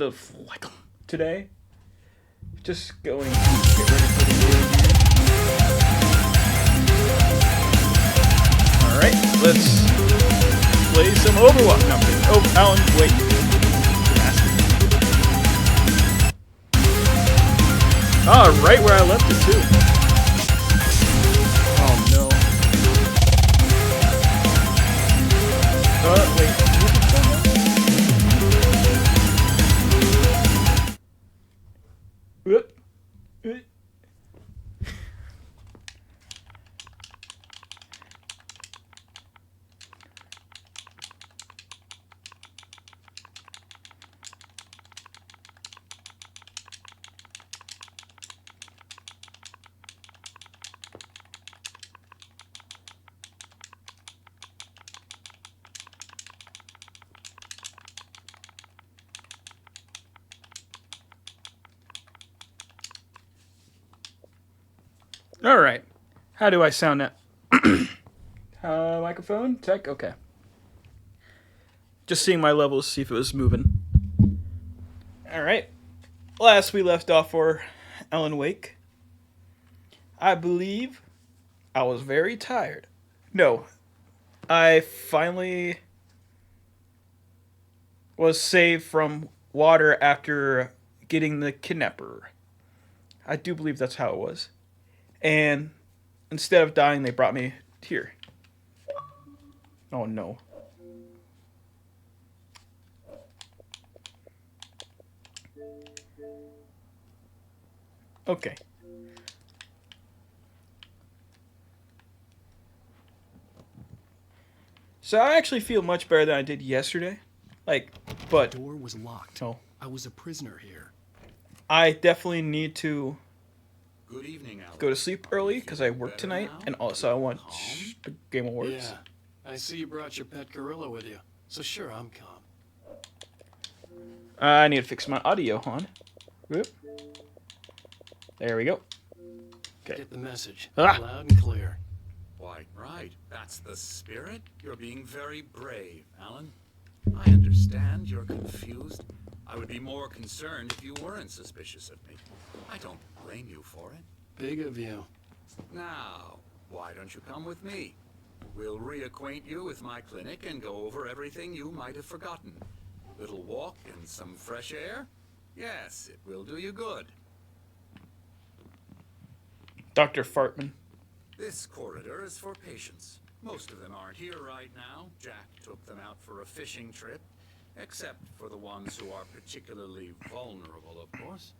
the fleck today. Just going to get ready for the video here. Alright, let's play some Overwatch. No, oh, Alan, wait. Ah, right where I left it too. Oh no. Wait. Whoop. All right. How do I sound now? Microphone? Tech? Okay. Just seeing my levels, see if it was moving. All right. Last we left off for Alan Wake. I believe I was very tired. No. I finally was saved from water after getting the kidnapper. I do believe that's how it was. And instead of dying, they brought me here. Oh no. Okay. So I actually feel much better than I did yesterday. But the door was locked. No. I was a prisoner here. I definitely need to Good evening, Alan. go to sleep early because I work tonight, and also I want the Game Awards. Yeah, I see you brought your pet gorilla with you, so sure, I'm calm. I need to fix my audio, hon. Whoop. There we go. Okay. Get the message, Ah. loud and clear. Quite right. That's the spirit. You're being very brave, Alan. I understand you're confused. I would be more concerned if you weren't suspicious of me. I don't blame you for it. Big of you. Now, why don't you come with me? We'll reacquaint you with my clinic and go over everything you might have forgotten. Little walk and some fresh air? Yes, it will do you good. Dr. Fartman. This corridor is for patients. Most of them aren't here right now. Jack took them out for a fishing trip, except for the ones who are particularly vulnerable, of course.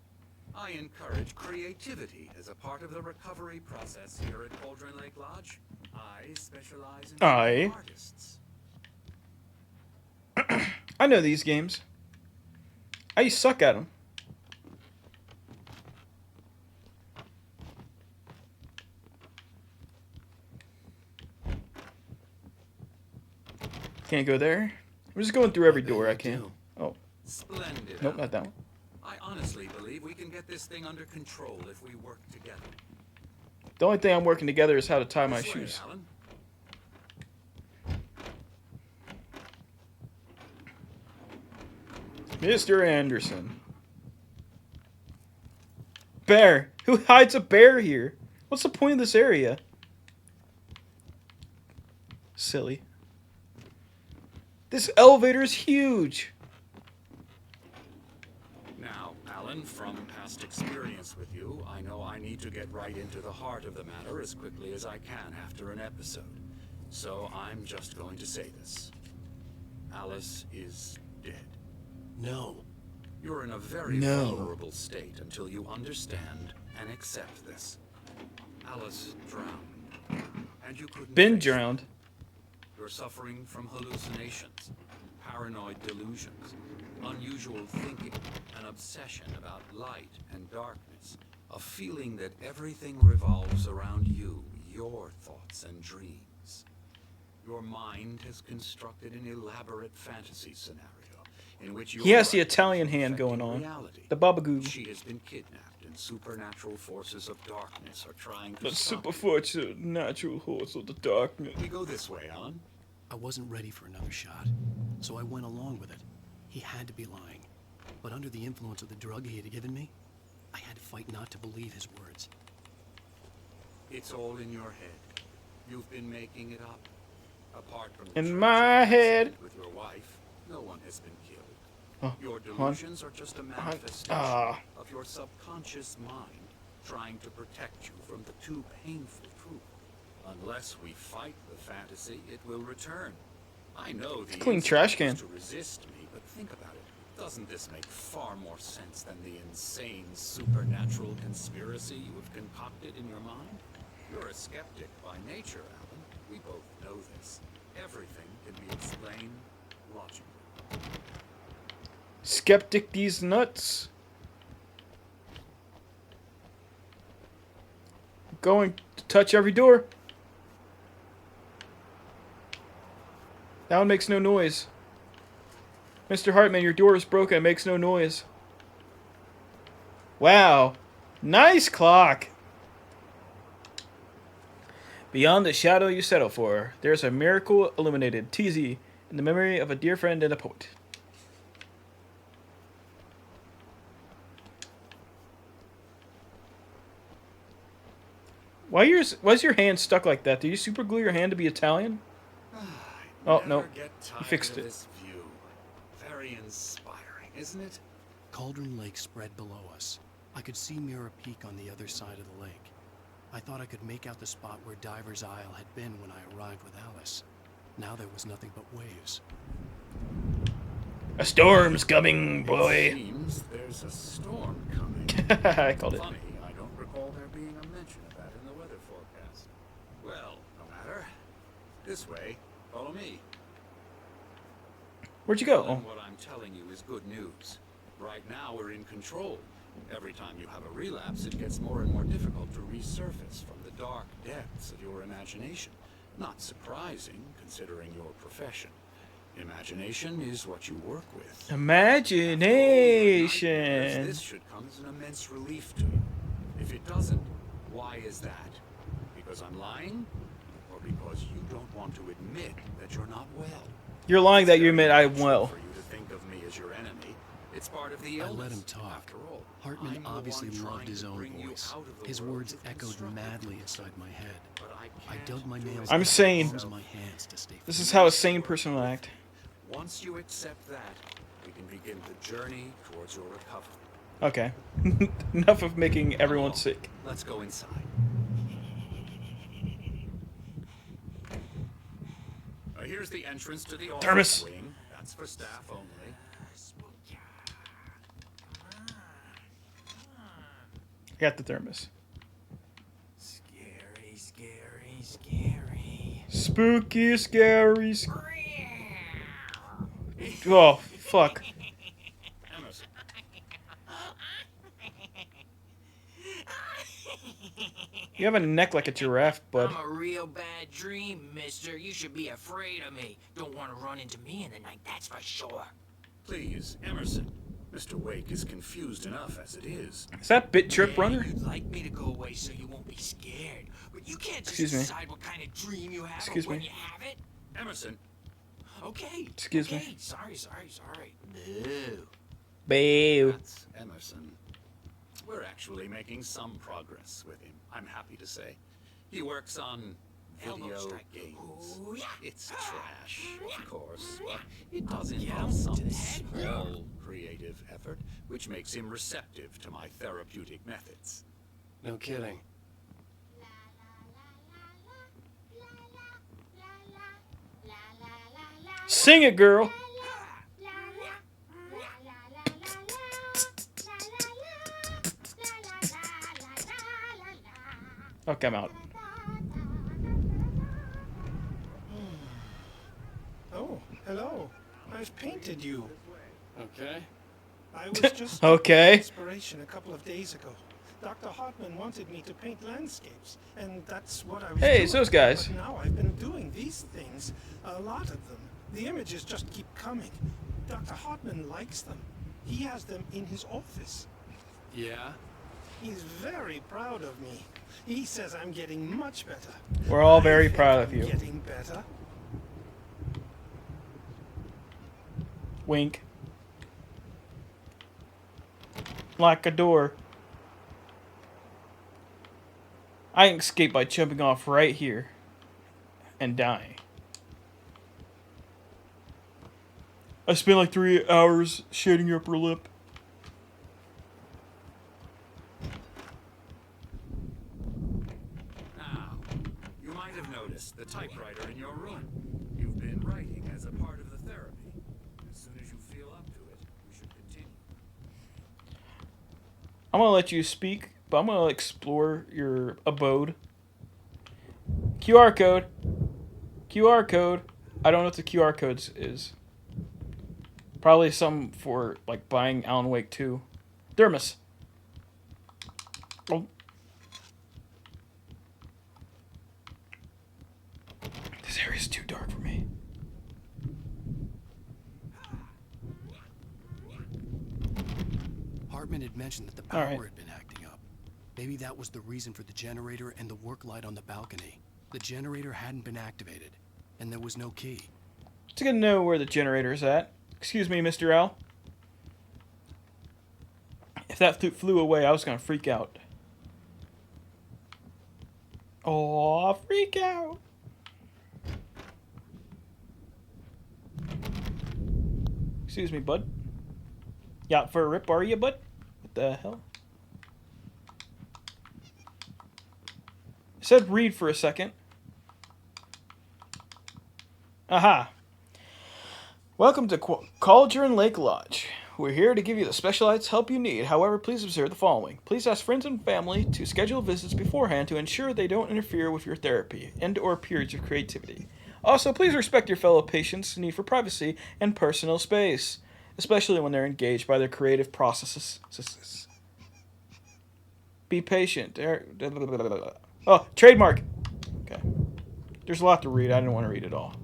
I encourage creativity as a part of the recovery process here at Cauldron Lake Lodge. I specialize in artists. I know these games. I suck at them. Can't go there. I'm just going through every door I can. Oh. Splendid. Nope, not that one. I honestly believe we can get this thing under control if we work together. The only thing I'm working together is how to tie my This way, shoes. Alan. Mr. Anderson. Bear. Who hides a bear here? What's the point of this area? Silly. This elevator is huge. Now, Alan, from past experience with you, I know I need to get right into the heart of the matter as quickly as I can after an episode. So I'm just going to say this. Alice is dead. No. You're in a very No. vulnerable state until you understand and accept this. Alice drowned. And you couldn't Been face it. drowned. You're suffering from hallucinations, paranoid delusions, unusual thinking, an obsession about light and darkness, a feeling that everything revolves around you, your thoughts and dreams. Your mind has constructed an elaborate fantasy scenario in which He has the your Italian actions hand affecting going on. reality. The babagoo. She has been kidnapped, and supernatural forces of darkness are trying to The stop her. superfortune, natural horse of the darkness. We go this way, Alan. I wasn't ready for another shot, so I went along with it. He had to be lying. But under the influence of the drug he had given me, I had to fight not to believe his words. It's all in your head. You've been making it up. Apart from the In tragic my head. accident with your wife, no one has been killed. Oh, Your delusions are just a manifestation of your subconscious mind trying to protect you from the too painful truth. Unless we fight the fantasy, it will return. I know the clean trash can. instinct is to resist me, but think about it. Doesn't this make far more sense than the insane supernatural conspiracy you have concocted in your mind? You're a skeptic by nature, Alan. We both know this. Everything can be explained logically. Skeptic these nuts. Going to touch every door. That one makes no noise. Mr. Hartman, your door is broken. It makes no noise. Wow. Nice clock. Beyond the shadow you settle for, there's a miracle illuminated. TZ, in the memory of a dear friend and a poet. Why's your hand stuck like that? Did you super glue your hand to be Italian? Oh, no. You fixed it. This view. Very inspiring, isn't it? Cauldron Lake spread below us. I could see Mirror Peak on the other side of the lake. I thought I could make out the spot where Diver's Isle had been when I arrived with Alice. Now there was nothing but waves. A storm's coming, It boy. seems there's a storm coming. I called it. Funny, I don't recall there being a mention of that in the weather forecast. Well, no matter. This way. Follow me. Where'd you go? And Oh. what I'm telling you is good news. Right now we're in control. Every time you have a relapse, it gets more and more difficult to resurface from the dark depths of your imagination. Not surprising, considering your profession. Imagination is what you work with. Imagination. This should come as an immense relief to you. If it doesn't, why is that? Because I'm lying? Or because you don't want to admit that you're not well? You're lying that you It's admit very I'm natural well. for you to think of me as your enemy. It's part of the I illness, let him talk. after all. Hartman I'm the obviously one loved trying his to own bring you voice. out of the His world words you've echoed constructed madly for inside my head. But I dug my nails. I'm into sane. the palms of my hands to stay This is focused. how a sane person will act. Once you accept that, we can begin the journey towards your recovery. Okay. Enough of making everyone sick. Let's go inside. Here's the entrance to the office Thermos. wing. That's for staff only. I got the thermos. Scary, scary, scary. Spooky, scary. Oh, fuck. Emerson, You have a neck like a giraffe, bud. I'm a real bad dream, mister. You should be afraid of me. Don't want to run into me in the night, that's for sure. please, Emerson. Mr. Wake is confused enough as it is. Is that Bit Trip Yeah, Runner? You'd like me to go away so you won't be scared. But you can't just Excuse me. decide what kind of dream you have Excuse or when me. you have it. Emerson, Okay. Excuse me. okay. Sorry. Boo. Boo. that's Emerson. We're actually making some progress with him, I'm happy to say. He works on Elbow video strike. games. Ooh, yeah. It's trash, of course, but it does Get involve him some to the head. small creative effort, which makes him receptive to my therapeutic methods. No kidding. Sing it, girl. Okay, I'm out. Oh, hello. I've painted you. Okay. I was just Okay. inspiration a couple of days ago. Dr. Hartman wanted me to paint landscapes, and that's what I was Hey, doing. it's those guys. But now I've been doing these things, a lot of them. The images just keep coming. Dr. Hartman likes them. He has them in his office. Yeah? He's very proud of me. He says I'm getting much better. We're all I very think proud of I'm you. Getting better. Wink. Lock a door. I can escape by jumping off right here and dying. I spent like 3 hours shading your upper lip. Now, you might have noticed the typewriter in your room. You've been writing as a part of the therapy. As soon as you feel up to it, we should continue. I'm gonna let you speak, but I'm gonna explore your abode. QR code. QR code. I don't know what the QR code is. Probably some for like buying Alan Wake 2. Dermis. Oh. This area's too dark for me. Hartman had mentioned that the power All right. had been acting up. Maybe that was the reason for the generator and the work light on the balcony. The generator hadn't been activated, and there was no key. It's good to know where the generator's at. Excuse me, Mr. L. If that flew away, I was gonna freak out. Oh, freak out! Excuse me, bud. You out for a rip, are you, bud? What the hell? I said read for a second. Aha. Welcome to Cauldron Lake Lodge. We're here to give you the specialized help you need. However, please observe the following. Please ask friends and family to schedule visits beforehand to ensure they don't interfere with your therapy and/or periods of creativity. Also, please respect your fellow patients' need for privacy and personal space, especially when they're engaged by their creative processes. Be patient. Oh, trademark. Okay. There's a lot to read. I didn't want to read it all.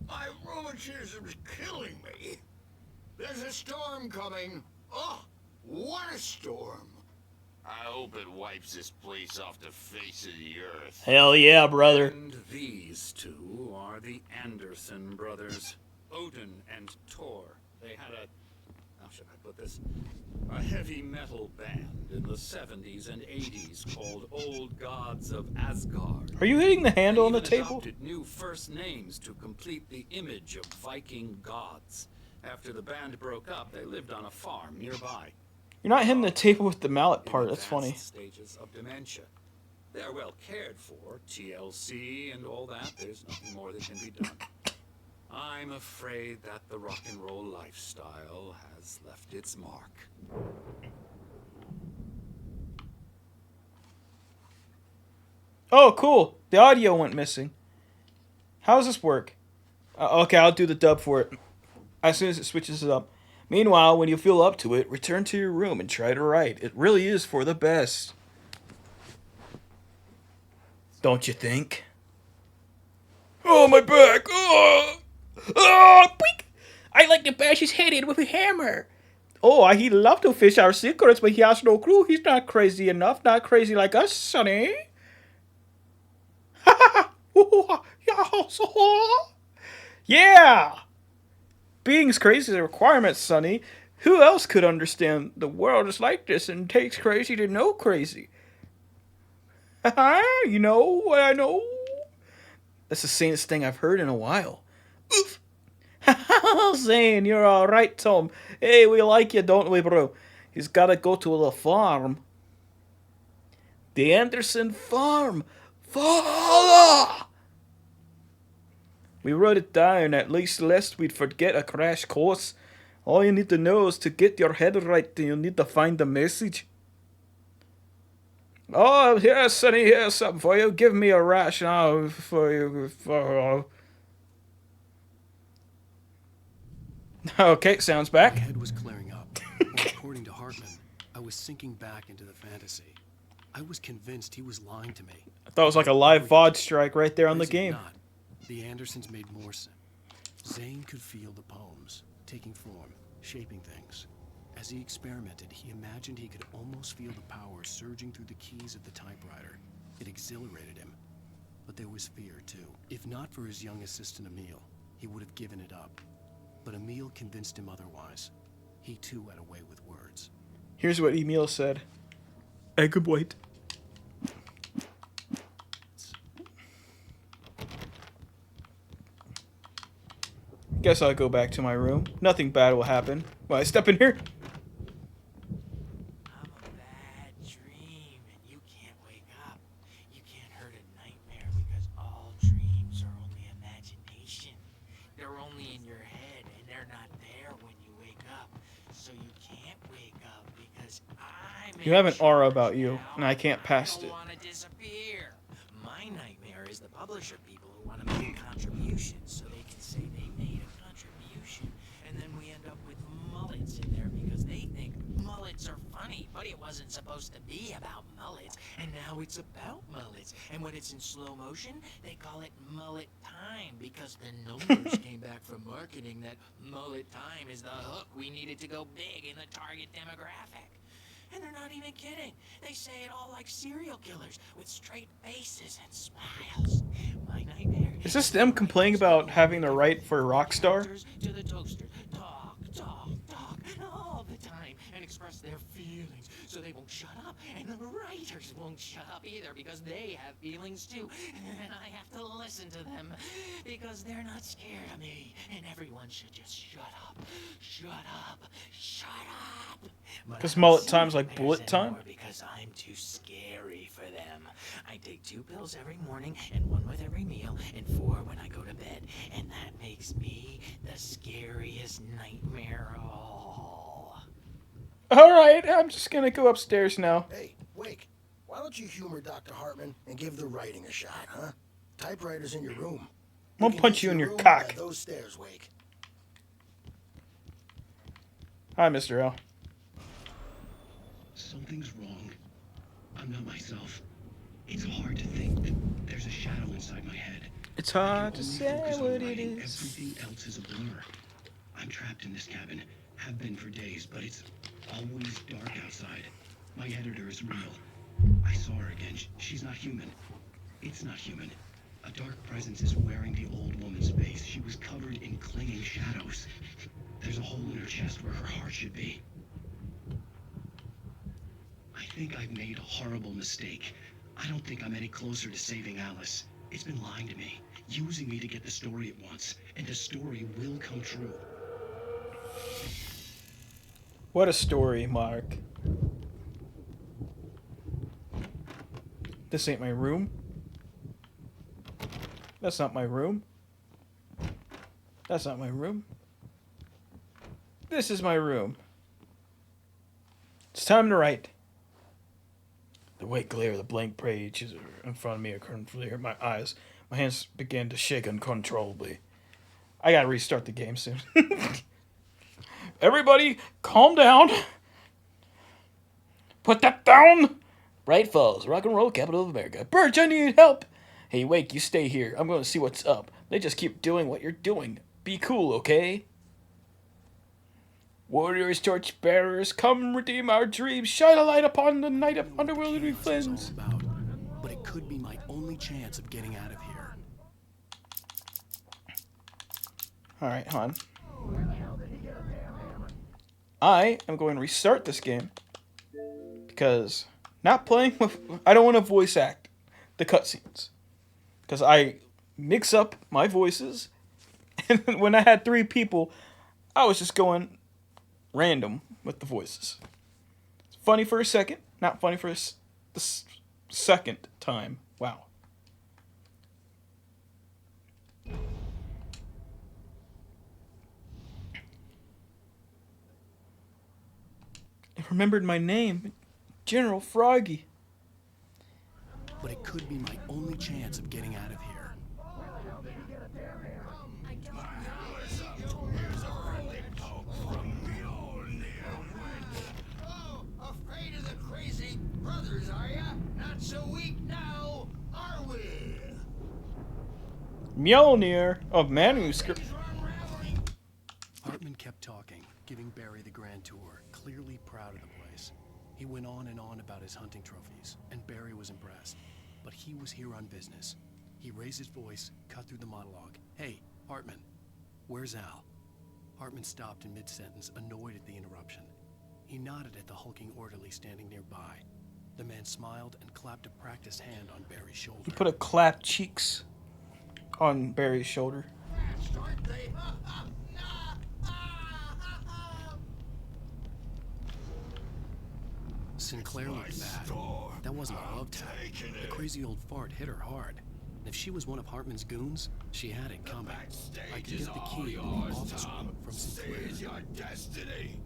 My rheumatism's killing me. There's a storm coming. Oh, what a storm. I hope it wipes this place off the face of the earth. Hell yeah, brother. And these two are the Anderson brothers, Odin and Tor. They had how should I put this? A heavy metal band in the 70s and 80s called Old Gods of Asgard. Are you hitting the handle on the They even table? adopted new first names to complete the image of Viking gods. After the band broke up, they lived on a farm nearby. You're not hitting the table with the mallet In part. That's advanced funny. Stages of dementia. They're well cared for, TLC and all that. There's nothing more that can be done. I'm afraid that the rock and roll lifestyle has left its mark. Oh, cool. The audio went missing. How does this work? Okay, I'll do the dub for it as soon as it switches it up. Meanwhile, when you feel up to it, return to your room and try to write. It really is for the best. Don't you think? Oh, my back! Oh! Oh! Beak! I like to bash his head in with a hammer. Oh, he'd love to fish our secrets, but he has no clue. He's not crazy enough. Not crazy like us, Sonny. Yeah! Being's crazy is a requirement, Sonny. Who else could understand the world is like this and takes crazy to know crazy? You know what I know? That's the sanest thing I've heard in a while. Oof! Zane, you're alright, Tom. Hey, we like you, don't we, bro? He's gotta go to the farm. The Anderson farm. Father! We wrote it down, at least lest we'd forget a crash course. All you need to know is to get your head right, you need to find the message. Oh, here's Sonny, here's something for you. Give me a rationale for you. Okay, sounds My back. head was clearing up. Or, according to Hartman, I was sinking back into the fantasy. I was convinced he was lying to me. I thought it was like a live VOD strike right there on the Crazy or game. not, the Andersons made more sense. Zane could feel the poems, taking form, shaping things. As he experimented, he imagined he could almost feel the power surging through the keys of the typewriter. It exhilarated him. But there was fear, too. If not for his young assistant Emil, he would have given it up. But Emil convinced him otherwise. He too had a way with words. Here's what Emil said. I could wait. Guess I'll go back to my room. Nothing bad will happen when I step in here. I'm a bad dream, and you can't wake up. You can't hurt a nightmare because all dreams are only imagination. They're only in your head, and they're not there when you wake up. So you can't wake up because I'm You have an aura about you, and I can't pass I don't it. want to disappear. My nightmare is the publisher people who want to make contributions so they can say they made a contribution. And then we end up with mullets in there because they think mullets are funny, but it wasn't supposed to be about mullets. And now it's about mullets. And when it's in slow motion, they call it mullet time because the numbers came back from marketing that mullet time is the hook we needed to go big in the target demographic. And they're not even kidding. They say it all like serial killers with straight faces and smiles. My nightmare. Is this them complaining about having the right for a rock star? To the toaster, talk all the time and express their feelings so they won't shut up. And the writers won't shut up either because they have feelings too. And I have to listen to them because they're not scared of me. And everyone should just shut up. Shut up. Shut up. Because mullet time's like bullet time? Because I'm too scary for them. I take 2 pills every morning and 1 with every meal and 4 when I go to bed. And that makes me the scariest nightmare of all. Alright, I'm just gonna go upstairs now. Hey, Wake, why don't you humor Dr. Hartman and give the writing a shot, huh? Typewriter's in your room. I'm gonna punch you in your cock. Those stairs, Wake. Hi, Mr. L. Something's wrong. I'm not myself. It's hard to think that there's a shadow inside my head. It's I hard can to only say focus on what it writing. is. Everything else is a blur. I'm trapped in this cabin. Have been for days, but it's always dark outside. My editor is real. I saw her again. She's not human. It's not human. A dark presence is wearing the old woman's face. She was covered in clinging shadows. There's a hole in her chest where her heart should be. I think I've made a horrible mistake. I don't think I'm any closer to saving Alice. It's been lying to me, using me to get the story it wants, and the story will come true. What a story, Mark. This ain't my room. That's not my room. That's not my room. This is my room. It's time to write. The white glare of the blank page is in front of me. I couldn't clear my eyes. My hands began to shake uncontrollably. I gotta restart the game soon. Everybody, calm down. Put that down. Bright Falls, rock and roll capital of America. Birch, I need help. Hey, Wake, you stay here. I'm going to see what's up. They just keep doing what you're doing. Be cool, okay? Warriors, torchbearers, come redeem our dreams. Shine a light upon the night of underworldly flins. But it could be my only chance of getting out of here. Alright, hon. I am going to restart this game. Because not playing with... I don't want to voice act the cutscenes. Because I mix up my voices. And when I had 3 people, I was just going random with the voices. It's funny for a second, not funny for the second time. Wow. I remembered my name, General Froggy. But it could be my only chance of getting out of here. Oh, afraid of the crazy brothers, are ya? Not so weak now, are we? Mjolnir of manuscript. Hartman kept talking, giving Barry the grand tour, clearly proud of the place. He went on and on about his hunting trophies, and Barry was impressed. But he was here on business. He raised his voice, cut through the monologue. Hey, Hartman, where's Al? Hartman stopped in mid-sentence, annoyed at the interruption. He nodded at the hulking orderly standing nearby. The man smiled and clapped a practiced hand on Barry's shoulder. He put a clap cheeks on Barry's shoulder. Fast, aren't they? Sinclair looked bad. That wasn't a love tap. The crazy old fart hit her hard. And if she was one of Hartman's goons, she had it coming. I could get the key to the office room from Sinclair. Your destiny.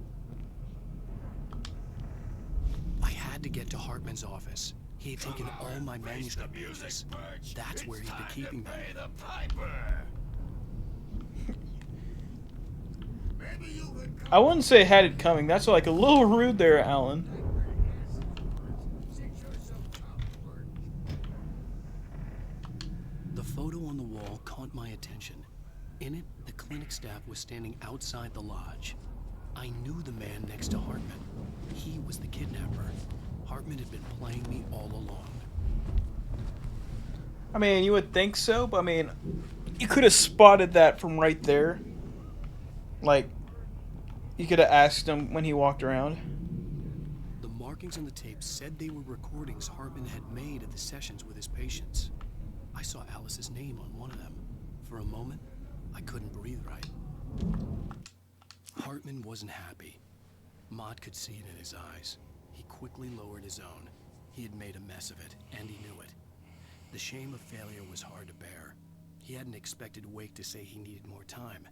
I had to get to Hartman's office. He had taken all my manuscript pages. That's where he'd been keeping them. Pay the piper. Maybe you could I wouldn't say had it coming. That's like a little rude there, Alan. The photo on the wall caught my attention. In it, the clinic staff was standing outside the lodge. I knew the man next to Hartman. He was the kidnapper. Hartman had been playing me all along. I mean, you would think so, but I mean, you could have spotted that from right there. Like, you could have asked him when he walked around. The markings on the tape said they were recordings Hartman had made at the sessions with his patients. I saw Alice's name on one of them. For a moment, I couldn't breathe right. Hartman wasn't happy. Mott could see it in his eyes. He quickly lowered his own. He had made a mess of it, and he knew it. The shame of failure was hard to bear. He hadn't expected Wake to say he needed more time,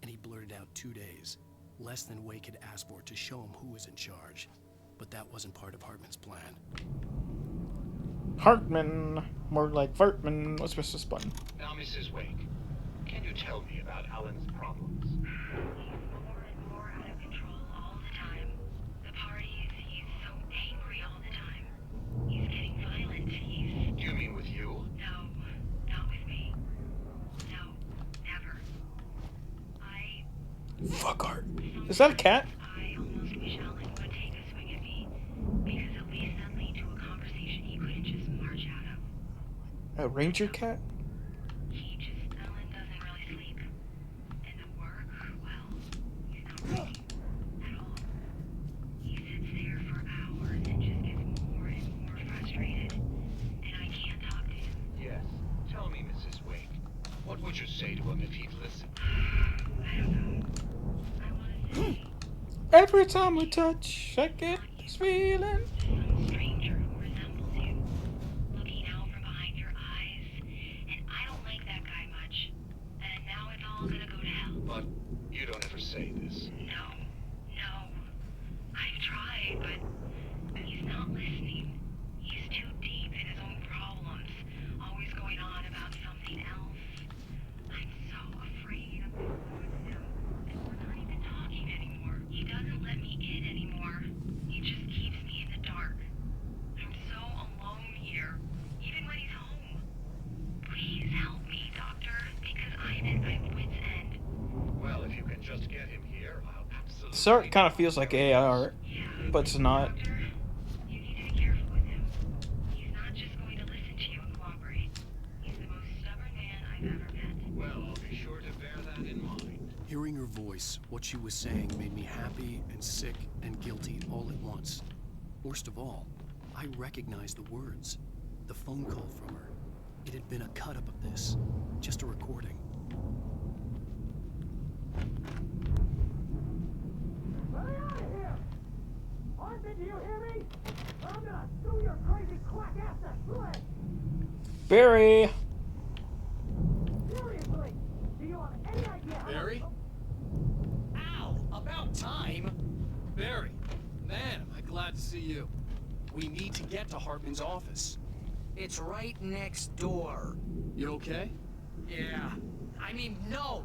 and he blurted out 2 days, less than Wake had asked for to show him who was in charge. But that wasn't part of Hartman's plan. Hartman, more like Fartman. Let's press this button. Now, Mrs. Wake, can you tell me about Alan's problems? He's more and more out of control all the time. The parties, he's so angry all the time. He's getting violent. Do you mean with you? No, not with me. No, never. Fuck Art. Is that a cat? I almost wish Alan would take a swing at me, because at least that lead to a conversation he couldn't just march out of. A ranger cat? Alan doesn't really sleep. And the work, well, he's not working at all. He sits there for hours and just gets more and more frustrated. And I can't talk to him. Yes. Tell me, Mrs. Wake, what would you say to him if he'd listen? I don't know. I want to say Every time we touch, I get this feeling. some stranger who resembles you, looking out from behind your eyes. And I don't like that guy much. And now it's all gonna go to hell. But you don't ever say this. No. I've tried, but he's not listening. He's too deep in his own problems, always going on about something else. I'm so afraid of losing him. And we're not even talking anymore. He doesn't let me in anymore. He just keeps me in the dark. I'm so alone here, even when he's home. Please help me, Doctor, because I'm at my wit's end. Well, if you can just get him here, I'll absolutely... This art kind of feels like AI art, but it's not. Doctor, you need to be careful with him. He's not just going to listen to you and cooperate. He's the most stubborn man I've ever met. Well, I'll be sure to bear that in mind. Hearing her voice, what she was saying made me happy and sick and guilty all at once. Worst of all, I recognized the words. The phone call from her. It had been a cut-up of this. Just a recording. Barry! Barry? Ow! About time! Barry, man, am I glad to see you. We need to get to Hartman's office. It's right next door. You okay? Yeah. I mean, no!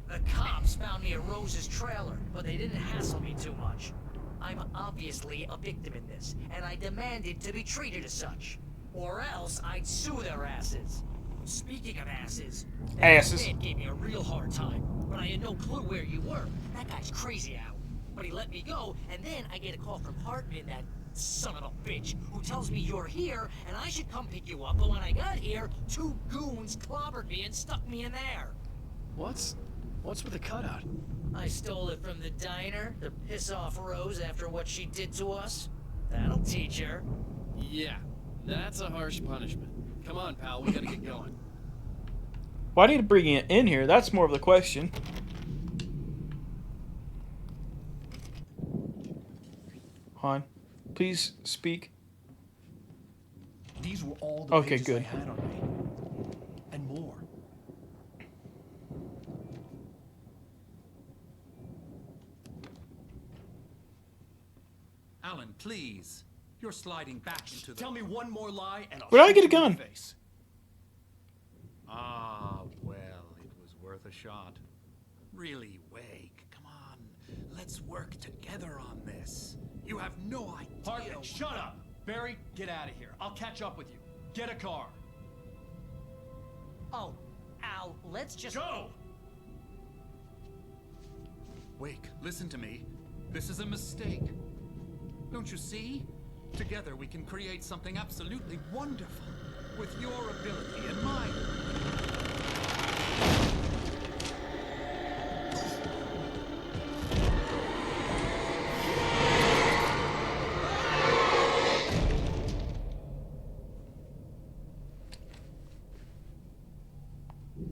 The cops found me at Rose's trailer, but they didn't hassle me too much. I'm obviously a victim in this, and I demanded to be treated as such. Or else I'd sue their asses. Speaking of asses, that Asses. man gave me a real hard time, but I had no clue where you were. That guy's crazy out. But he let me go, and then I get a call from Hartman, that son of a bitch, who tells me you're here, and I should come pick you up, but when I got here, 2 goons clobbered me and stuck me in there. What? What's with the cutout? I stole it from the diner to piss off Rose after what she did to us. That'll teach her. Yeah, that's a harsh punishment. Come on, pal, we gotta get going. Why did he bring it in here? That's more of the question. Han, please speak. These were all the Okay, pages good. I had on me. And more. Alan, please. You're sliding back into the... Tell me one more lie and I'll Where'd I shoot get a you in the gun? face. Ah, well, it was worth a shot. Really, Wake, come on. Let's work together on this. You have no idea... Hartman, shut up! Barry, get out of here. I'll catch up with you. Get a car. Oh, Al, let's just... Go! Wake, listen to me. This is a mistake. Don't you see? Together we can create something absolutely wonderful. With your ability and mine.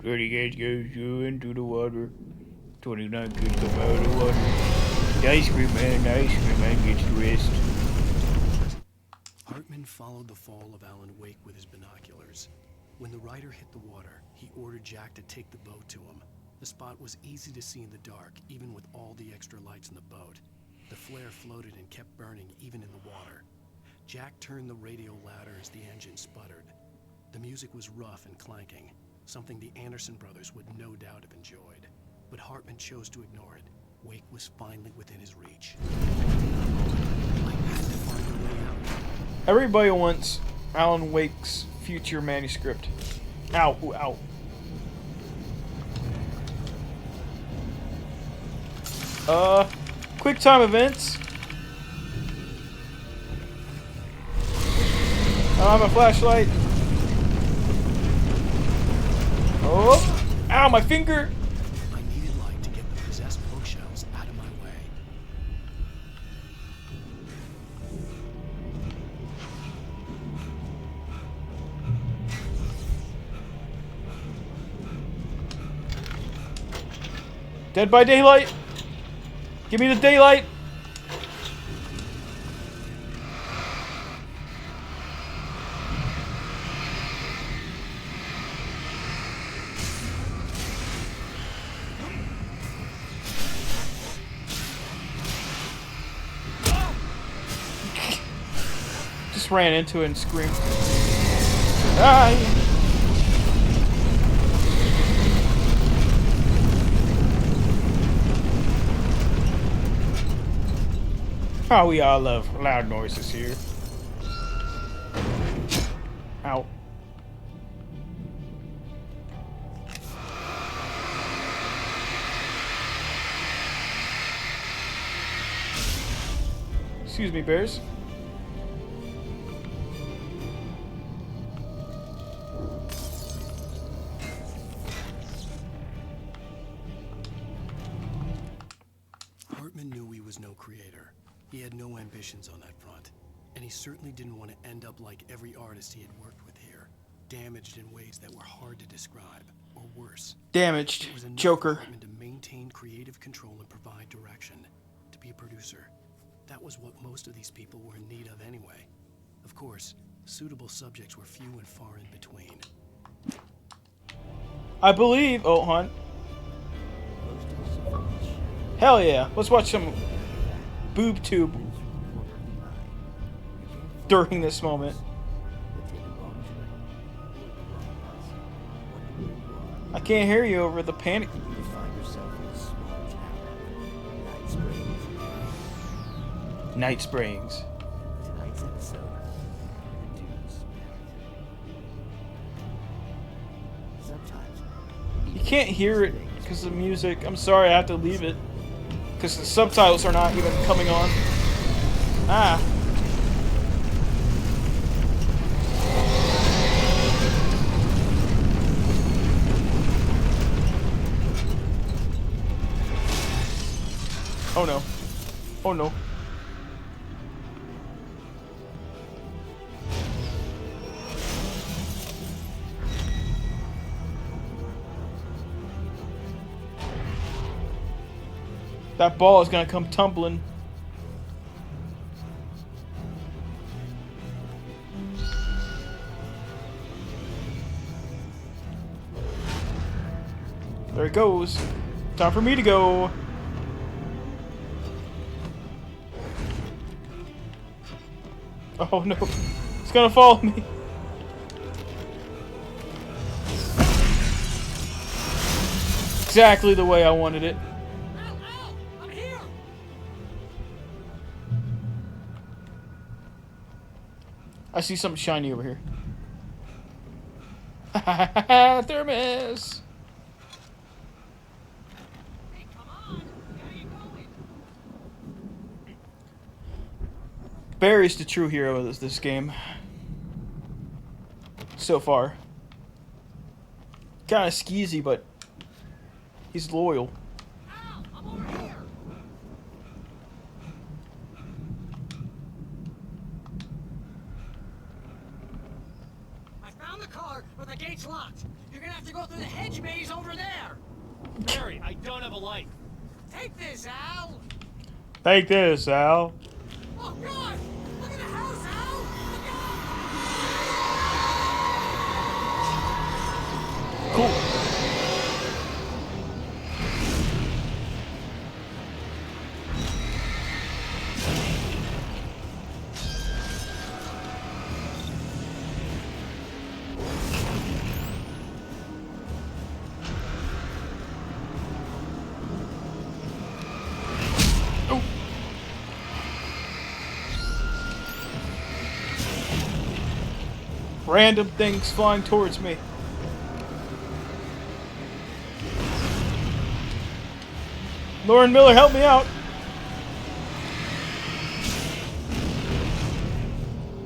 Dirty guys goes you into the water. 29 kids come out of the water. The ice cream man gets the rest. Hartman followed the fall of Alan Wake with his binoculars. When the rider hit the water, he ordered Jack to take the boat to him. The spot was easy to see in the dark, even with all the extra lights in the boat. The flare floated and kept burning even in the water. Jack turned the radio louder as the engine sputtered. The music was rough and clanking, something the Anderson brothers would no doubt have enjoyed. But Hartman chose to ignore it. Wake was finally within his reach. I had to find a way out. Everybody wants Alan Wake's future manuscript. Ow, ooh, ow. Quick time events. I don't have a flashlight. Oh, ow, my finger. I needed light to get the possessed bookshelves out of my way. Dead by daylight. Give me the daylight. Just ran into it and screamed. Die. Oh, we all love loud noises here. Ow. Excuse me, bears. Hartman knew he was no creator. He had no ambitions on that front, and he certainly didn't want to end up like every artist he had worked with here, damaged in ways that were hard to describe, or worse. Damaged. It was enough Joker. for Hartman to maintain creative control and provide direction, to be a producer. That was what most of these people were in need of anyway. Of course, suitable subjects were few and far in between. I believe. Oh, hon. Hell yeah. Let's watch some boob tube during this moment. I can't hear you over the panic. Night Springs. You can't hear it because of the music. I'm sorry, I have to leave it. Because the subtitles are not even coming on. Ah. Oh no. Oh no. That ball is gonna come tumbling. There it goes. Time for me to go. Oh no. It's gonna follow me. Exactly the way I wanted it. Ow! I'm here! I see something shiny over here. Thermos! Hey, come on! Where are you going? Barry's the true hero of this game. So far. Kinda skeezy, but he's loyal. Ow! I'm over here! I found the car, but the gate's locked. You're gonna have to go through the hedge maze over there. Barry, I don't have a light. Take this, Al. Take this, Al. Oh God! Look at the house, Al. Look out! Cool. Random things flying towards me. Lauren Miller, help me out.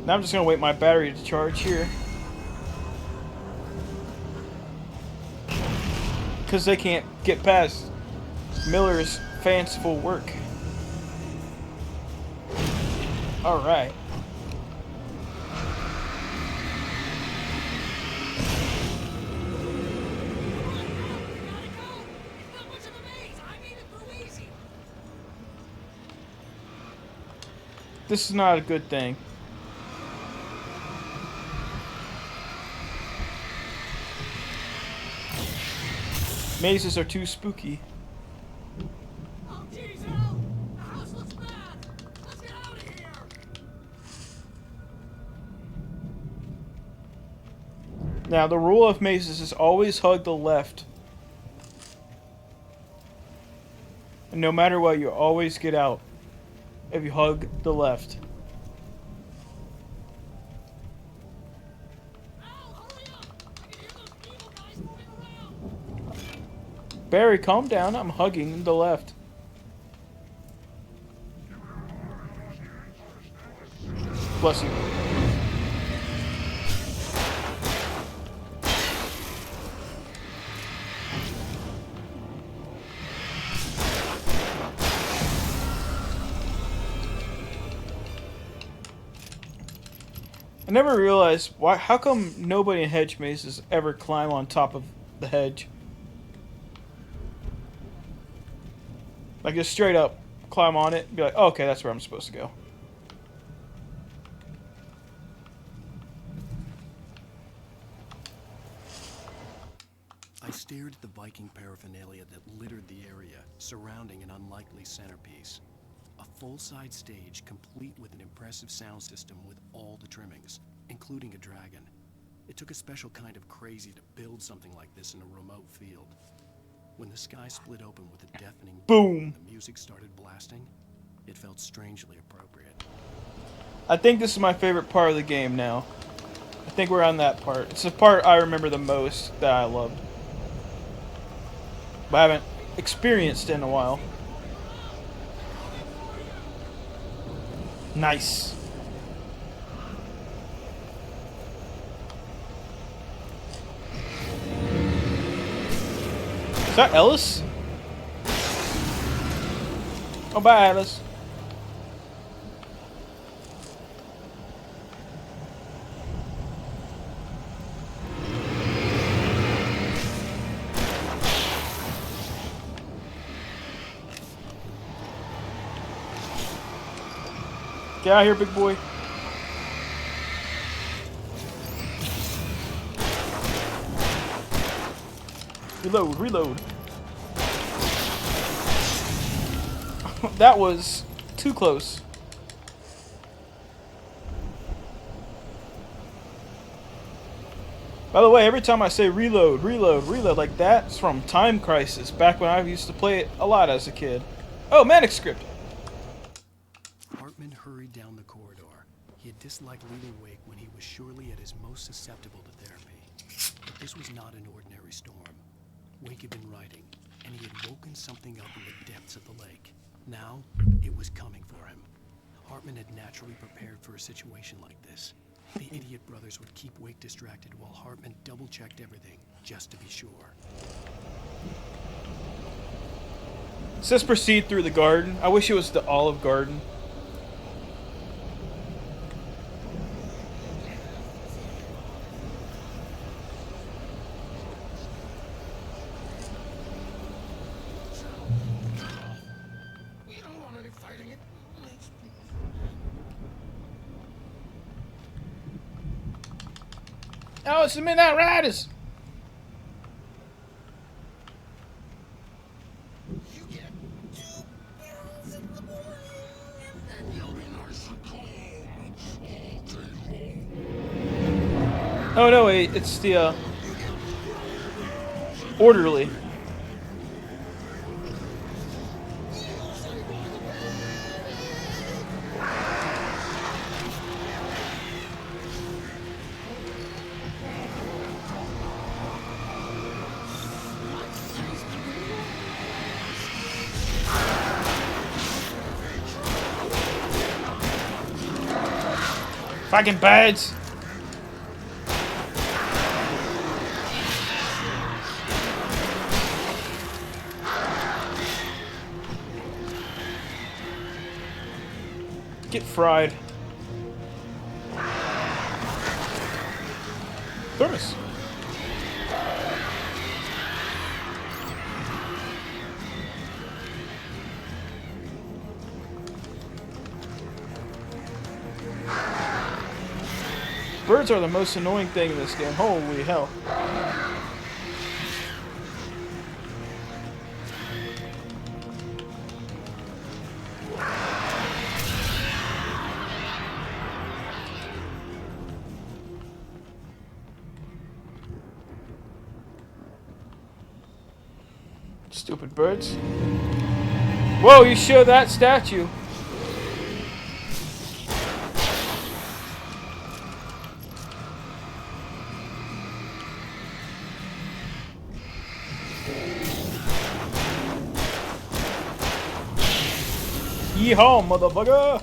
Now I'm just gonna wait my battery to charge here. Because they can't get past Miller's fanciful work. Alright. This is not a good thing. Mazes are too spooky. Oh, geez, Al! The house looks bad! Let's get out of here! Now, the rule of mazes is always hug the left. And no matter what, you always get out if you hug the left. Al, hurry up! I can hear those evil guys moving around! Barry, calm down. I'm hugging the left. Bless you. I never realized why. How come nobody in hedge mazes ever climb on top of the hedge? Like just straight up climb on it and be like, oh, okay, that's where I'm supposed to go. I stared at the Viking paraphernalia that littered the area surrounding an unlikely centerpiece. A full-size stage complete with an impressive sound system with all the trimmings, including a dragon. It took a special kind of crazy to build something like this in a remote field. When the sky split open with a deafening Boom. and the music started blasting, it felt strangely appropriate. I think this is my favorite part of the game now. I think we're on that part. It's the part I remember the most that I loved. But I haven't experienced in a while. Nice. Is that Ellis? Oh, bye, Alice. Get out of here, big boy. Reload, reload. That was too close. By the way, every time I say reload, reload, reload like that, it's from Time Crisis, back when I used to play it a lot as a kid. Oh, Manic Script. Hartman hurried down the corridor. He had disliked leaving Wake when he was surely at his most susceptible to therapy. But this was not an ordinary storm. Wake had been writing, and he had woken something up in the depths of the lake. Now, it was coming for him. Hartman had naturally prepared for a situation like this. The idiot brothers would keep Wake distracted while Hartman double-checked everything, just to be sure. It says proceed through the garden. I wish it was the Olive Garden. We don't want any fighting. It makes me... Oh, it's the Midnight Riders. You get 2 barrels in the morning, and you'll be nice and cold all day long. Oh no, wait, it's the orderly. Fucking birds. Get fried. Thermos. Birds are the most annoying thing in this game. Holy hell. Stupid birds. Whoa, you show that statue. Yeehaw, motherfucker!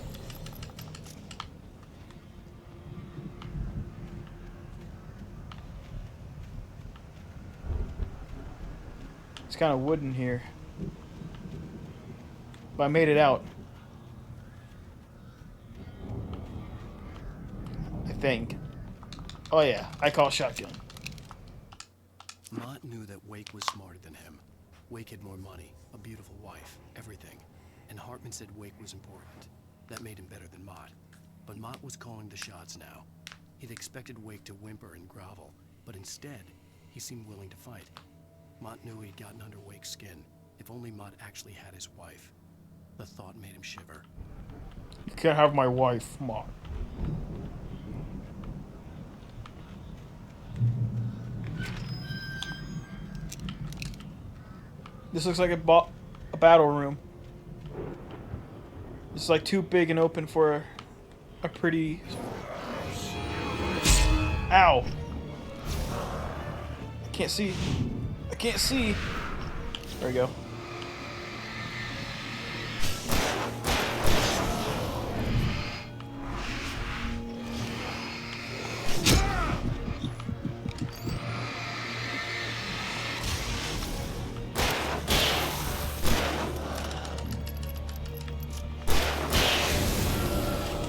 It's kind of wooden here. But I made it out. I think. Oh yeah, I call shotgun. Mott knew that Wake was smarter than him. Wake had more money, a beautiful wife, everything. And Hartman said Wake was important. That made him better than Mott. But Mott was calling the shots now. He'd expected Wake to whimper and grovel, but instead, he seemed willing to fight. Mott knew he'd gotten under Wake's skin. If only Mott actually had his wife. The thought made him shiver. You can't have my wife, Mott. This looks like a battle room. It's like too big and open for a pretty... Ow! I can't see. I can't see. There we go.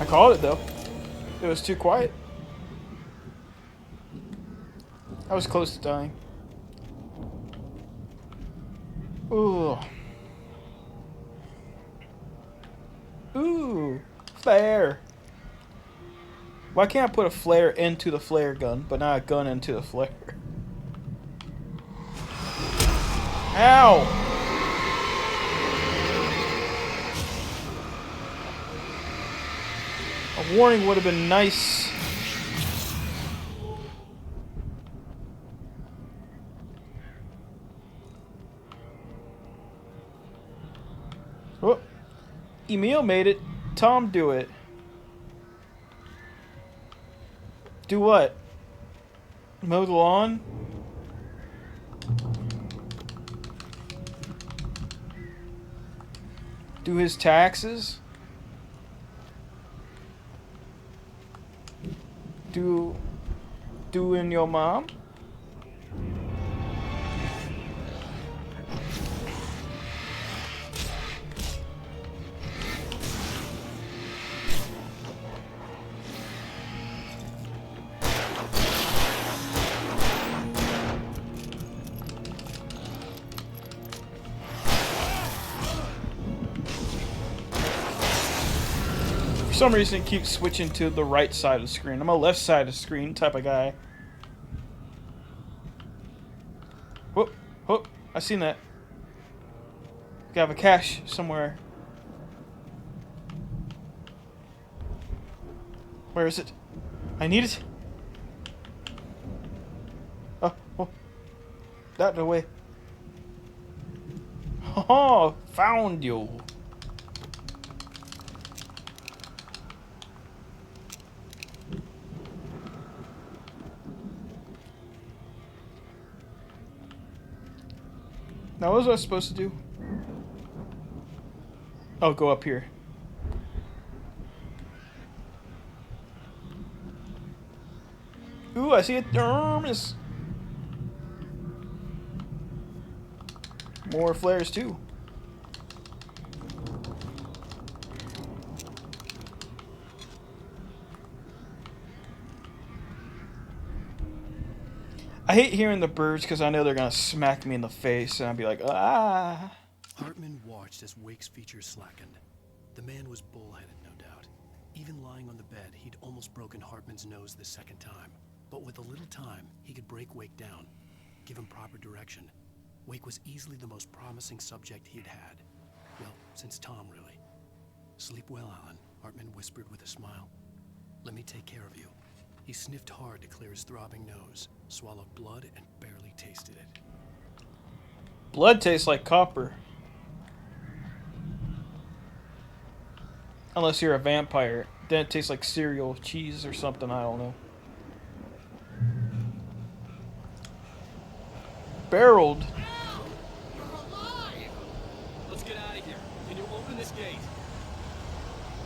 I called it though. It was too quiet. I was close to dying. Ooh. Ooh. Flare. Why can't I put a flare into the flare gun, but not a gun into the flare? Ow! A warning would have been nice. Oh, Emil made it. Tom, do it. Do what? Mow the lawn? Do his taxes? Doing your mom? For some reason it keeps switching to the right side of the screen. I'm a left side of the screen type of guy. Whoop, whoop, I seen that. Gotta have a cache somewhere. Where is it? I need it. Oh. That way. Oh, found you. Now, what was I supposed to do? Oh, go up here. Ooh, I see a thermos. More flares, too. I hate hearing the birds because I know they're going to smack me in the face and I'll be like, ah. Hartman watched as Wake's features slackened. The man was bullheaded, no doubt. Even lying on the bed, he'd almost broken Hartman's nose the second time. But with a little time, he could break Wake down, give him proper direction. Wake was easily the most promising subject he'd had. Well, since Tom, really. Sleep well, Alan, Hartman whispered with a smile. Let me take care of you. He sniffed hard to clear his throbbing nose, swallowed blood, and barely tasted it. Blood tastes like copper. Unless you're a vampire. Then it tastes like cereal, cheese, or something, I don't know. Barreled. Al! You're alive! Let's get out of here. Can you open this gate?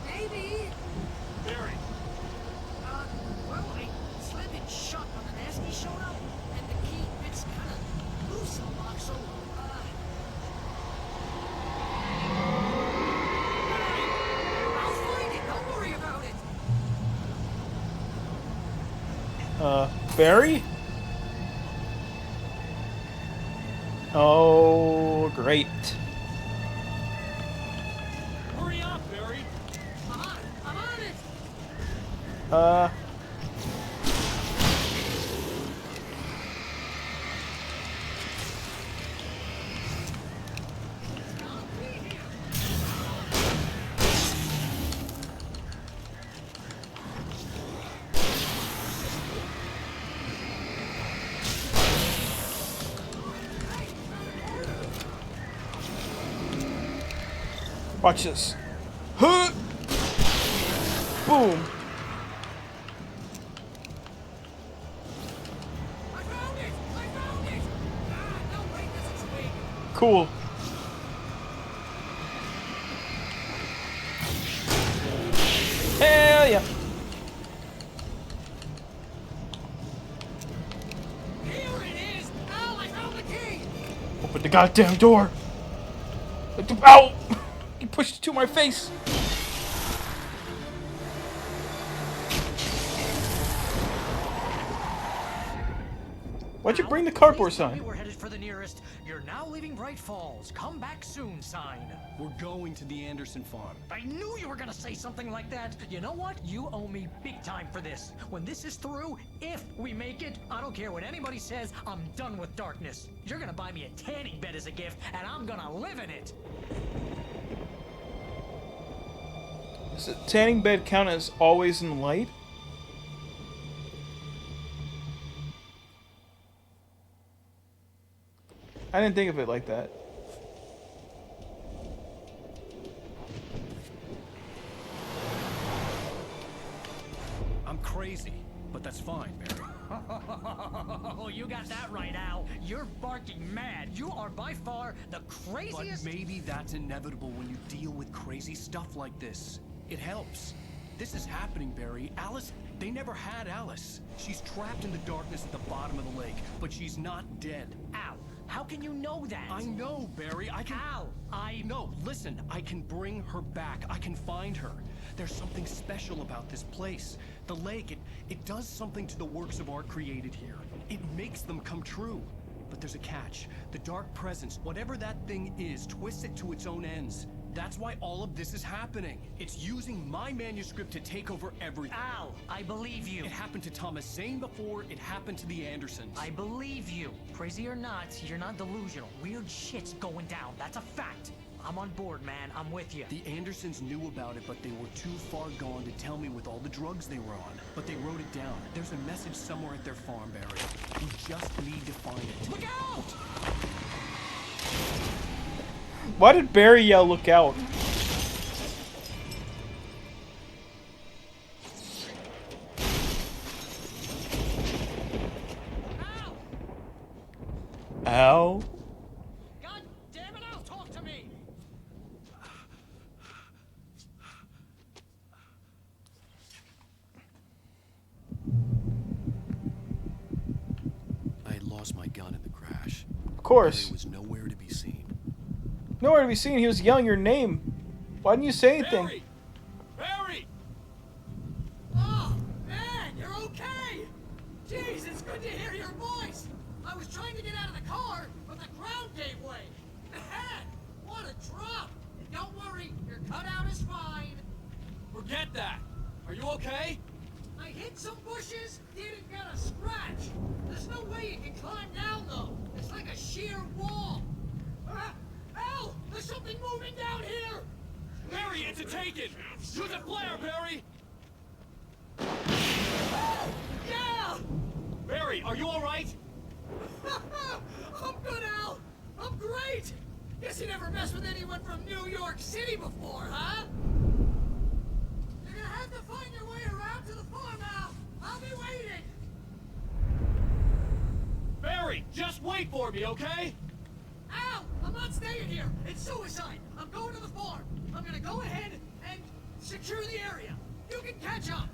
Maybe. Barry! Well, I slammed it shut when the nasty showed up, and the key fits kind of loose in the lock, so, I'll find it. Don't worry about it. Barry? Oh, great. Hurry up, Barry! I'm on it. Watch this. Huh! Boom. I found it. No, wait, this is Wake. Cool. Hell yeah. Here it is. Al, I found the key. Open the goddamn door. Ow! He pushed it to my face. Why'd you Al, bring the please cardboard tell me sign? We're headed for the nearest "You're now leaving Bright Falls. Come back soon" sign. We're going to the Anderson farm. I knew you were gonna say something like that. You know what? You owe me big time for this. When this is through, if we make it, I don't care what anybody says, I'm done with darkness. You're gonna buy me a tanning bed as a gift, and I'm gonna live in it. Does the tanning bed count as always in the light? I didn't think of it like that. I'm crazy, but that's fine, Barry. Oh, you got that right, Al. You're barking mad. You are by far the But craziest. maybe that's inevitable when you deal with crazy stuff like this. It helps. This is happening, Barry. Alice, they never had Alice. She's trapped in the darkness at the bottom of the lake, but she's not dead. Al, how can you know that? I know, Barry. I can... Al, No, listen. I can bring her back. I can find her. There's something special about this place. The lake, it does something to the works of art created here. It makes them come true. But there's a catch. The dark presence, whatever that thing is, twists it to its own ends. That's why all of this is happening. It's using my manuscript to take over everything. Al, I believe you. It happened to Thomas Zane before, it happened to the Andersons. I believe you. Crazy or not, you're not delusional. Weird shit's going down. That's a fact. I'm on board, man. I'm with you. The Andersons knew about it, but they were too far gone to tell me with all the drugs they were on. But they wrote it down. There's a message somewhere at their farm, Barry. We just need to find it. Look out! Why did Barry yell, "Look out"? Ow. God damn it, Al, talk to me! I had lost my gun in the crash. Of course. Barry was nowhere to be seen. Nowhere to be seen. He was yelling your name. Why didn't you say anything? Barry! Barry! Oh, man, you're okay! Jeez, it's good to hear your voice! I was trying to get out of the car, but the ground gave way. Man, what a drop! Don't worry, your cutout is fine. Forget that! Are you okay? I hit some bushes, didn't get a scratch. There's no way you can climb down, though. It's like a sheer wall. Al, there's something moving down here! Barry, it's a taken! Use a flare, Barry! Yeah! Barry, are you alright? I'm good, Al. I'm great. Guess you never messed with anyone from New York City before, huh? You're gonna have to find your way around to the farm, Al. I'll be waiting. Barry, just wait for me, okay? Al, I'm not staying here. It's suicide. I'm going to the farm. I'm gonna go ahead and secure the area. You can catch up.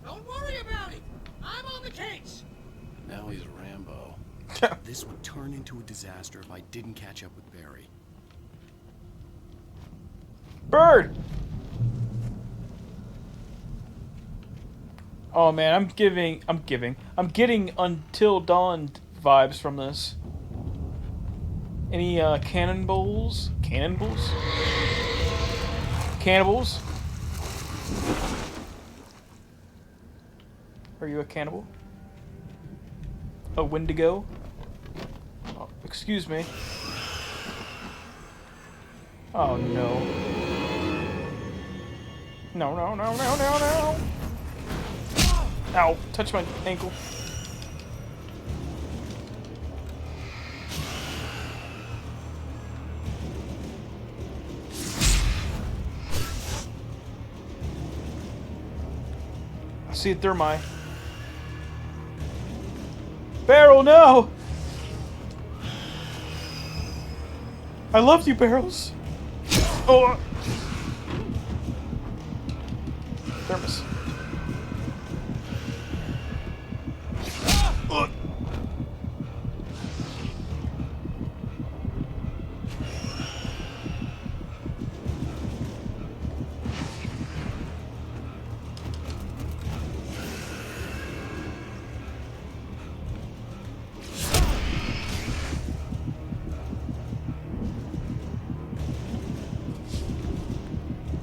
Don't worry about it. I'm on the case. Now he's Rambo. This would turn into a disaster if I didn't catch up with Barry. Bird! Oh man, I'm getting Until Dawn vibes from this. Any cannonballs? Cannonballs? Cannibals? Are you a cannibal? A Wendigo? Oh, excuse me. Oh no. No, no, no, no, no, no! Ow, touch my ankle. I see a thermite. Barrel, no! I loved you, Barrels. Oh! Thermos. Ugh.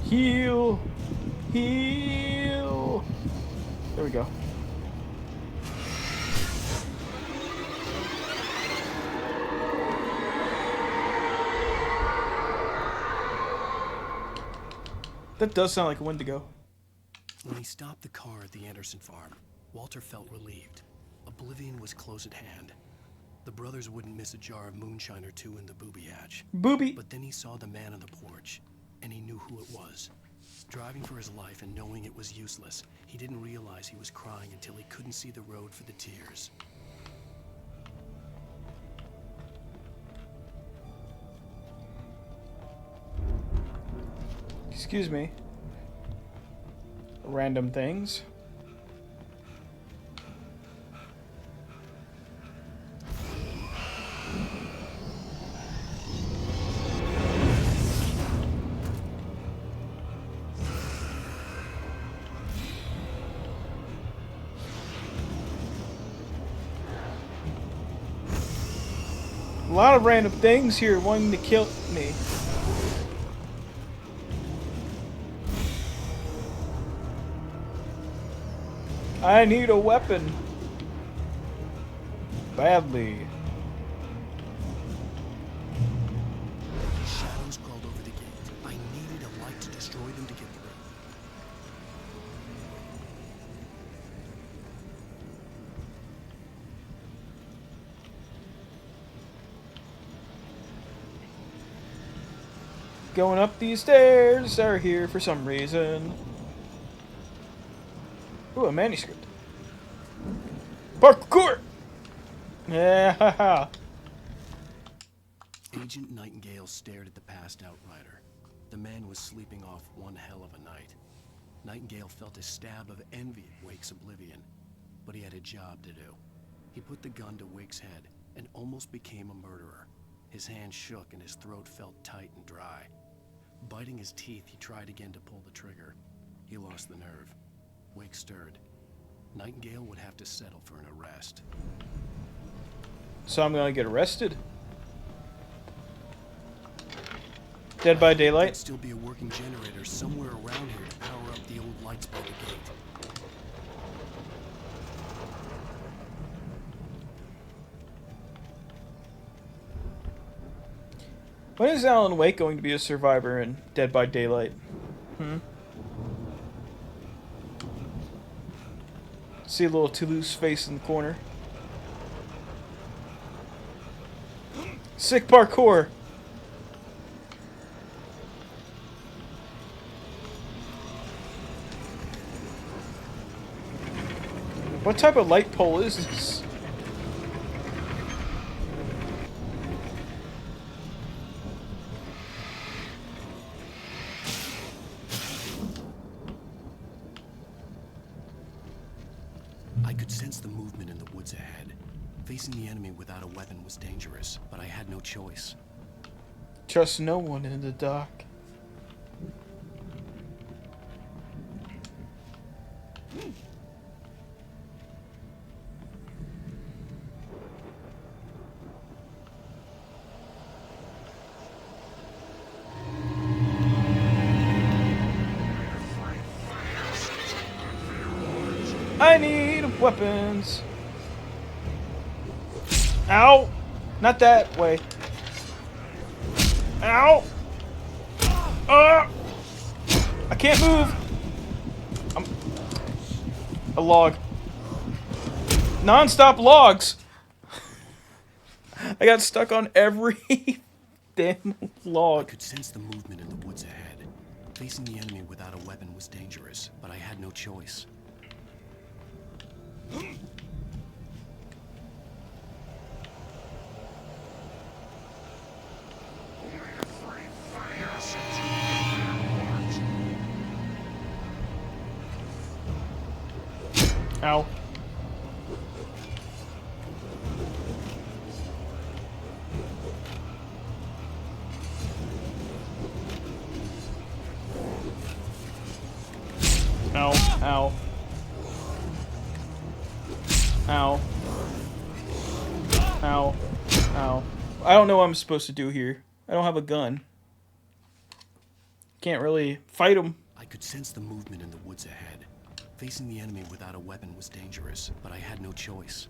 Heal. Heal. There we go. That does sound like a Wendigo. When he stopped the car at the Anderson farm, Walter felt relieved. Oblivion was close at hand. The brothers wouldn't miss a jar of moonshine or two in the booby hatch. Booby. But then he saw the man on the porch, and he knew who it was. Driving for his life and knowing it was useless, he didn't realize he was crying until he couldn't see the road for the tears. Excuse me. Random things. A lot of random things here wanting to kill me. I need a weapon. Badly. Shadows crawled over the gate. I needed a light to destroy them to get through. Going up these stairs are here for some reason. Ooh, a manuscript. Parkour! Yeah, haha. Agent Nightingale stared at the passed out rider. The man was sleeping off one hell of a night. Nightingale felt a stab of envy at Wake's oblivion, but he had a job to do. He put the gun to Wake's head and almost became a murderer. His hand shook and his throat felt tight and dry. Biting his teeth, he tried again to pull the trigger. He lost the nerve. Wake stirred. Nightingale would have to settle for an arrest. So I'm gonna get arrested? Dead by Daylight? There'd still be a working generator somewhere around here to power up the old lights by the gate. When is Alan Wake going to be a survivor in Dead by Daylight? See a little Toulouse face in the corner. Sick parkour! What type of light pole is this? I could sense the movement in the woods ahead. Facing the enemy without a weapon was dangerous, but I had no choice. Trust no one in the dark. I need weapons. Ow! Not that way. Ow! I can't move. I'm a log. Non-stop logs. I got stuck on every damn I log. could sense the movement in the woods ahead. Facing the enemy without a weapon was dangerous, but I had no choice. Ow. Ow, ow. Ow. Ow. Ow. I don't know what I'm supposed to do here. I don't have a gun. Can't can't really fight them. I could sense the movement in the woods ahead. Facing the enemy without a weapon was dangerous, but I had no choice.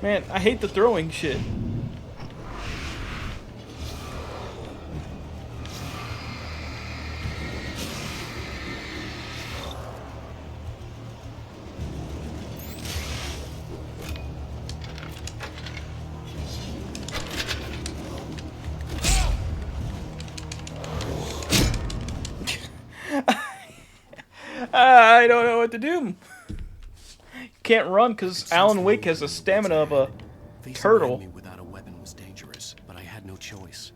Man, I hate the throwing shit. I don't know what to do. Can't run because Alan Wake has the stamina of a turtle. Facing the enemy without a weapon was dangerous, but I had no choice.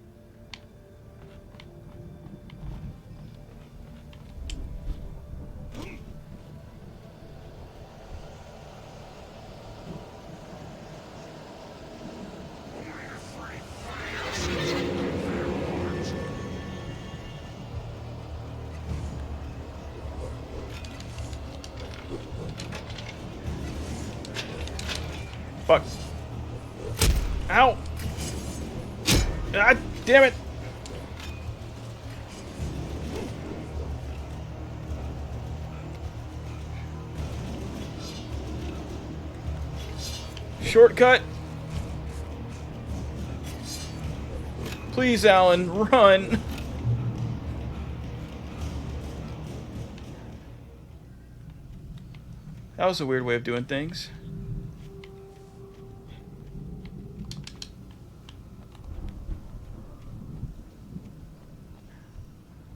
Fuck. Ow! God damn it! Shortcut! Please, Alan, run! That was a weird way of doing things.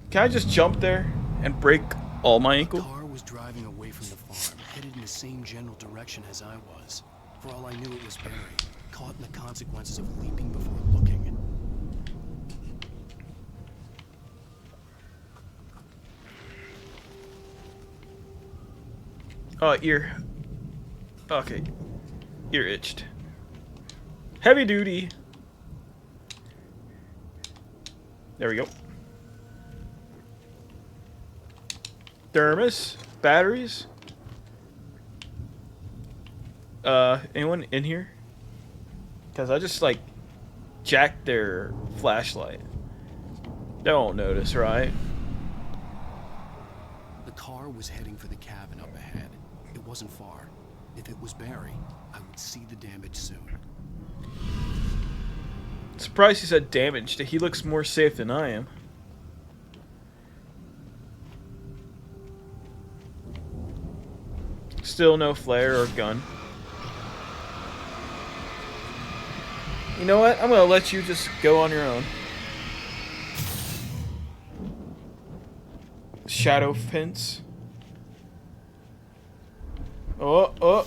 Can I just jump there and break all my ankle? The car was driving away from the farm, headed in the same general direction as I was. For all I knew, it was Barry, caught in the consequences of leaping before looking. Ear. Okay. Ear itched. Heavy duty. There we go. Thermos. Batteries. Anyone in here? Because I just, like, jacked their flashlight. They won't notice, right? The car was heading for the cabin up ahead. It wasn't far. If it was Barry, I would see the damage soon. Surprised he said damaged. He looks more safe than I am. Still no flare or gun. You know what? I'm gonna let you just go on your own. Shadow fence. Oh.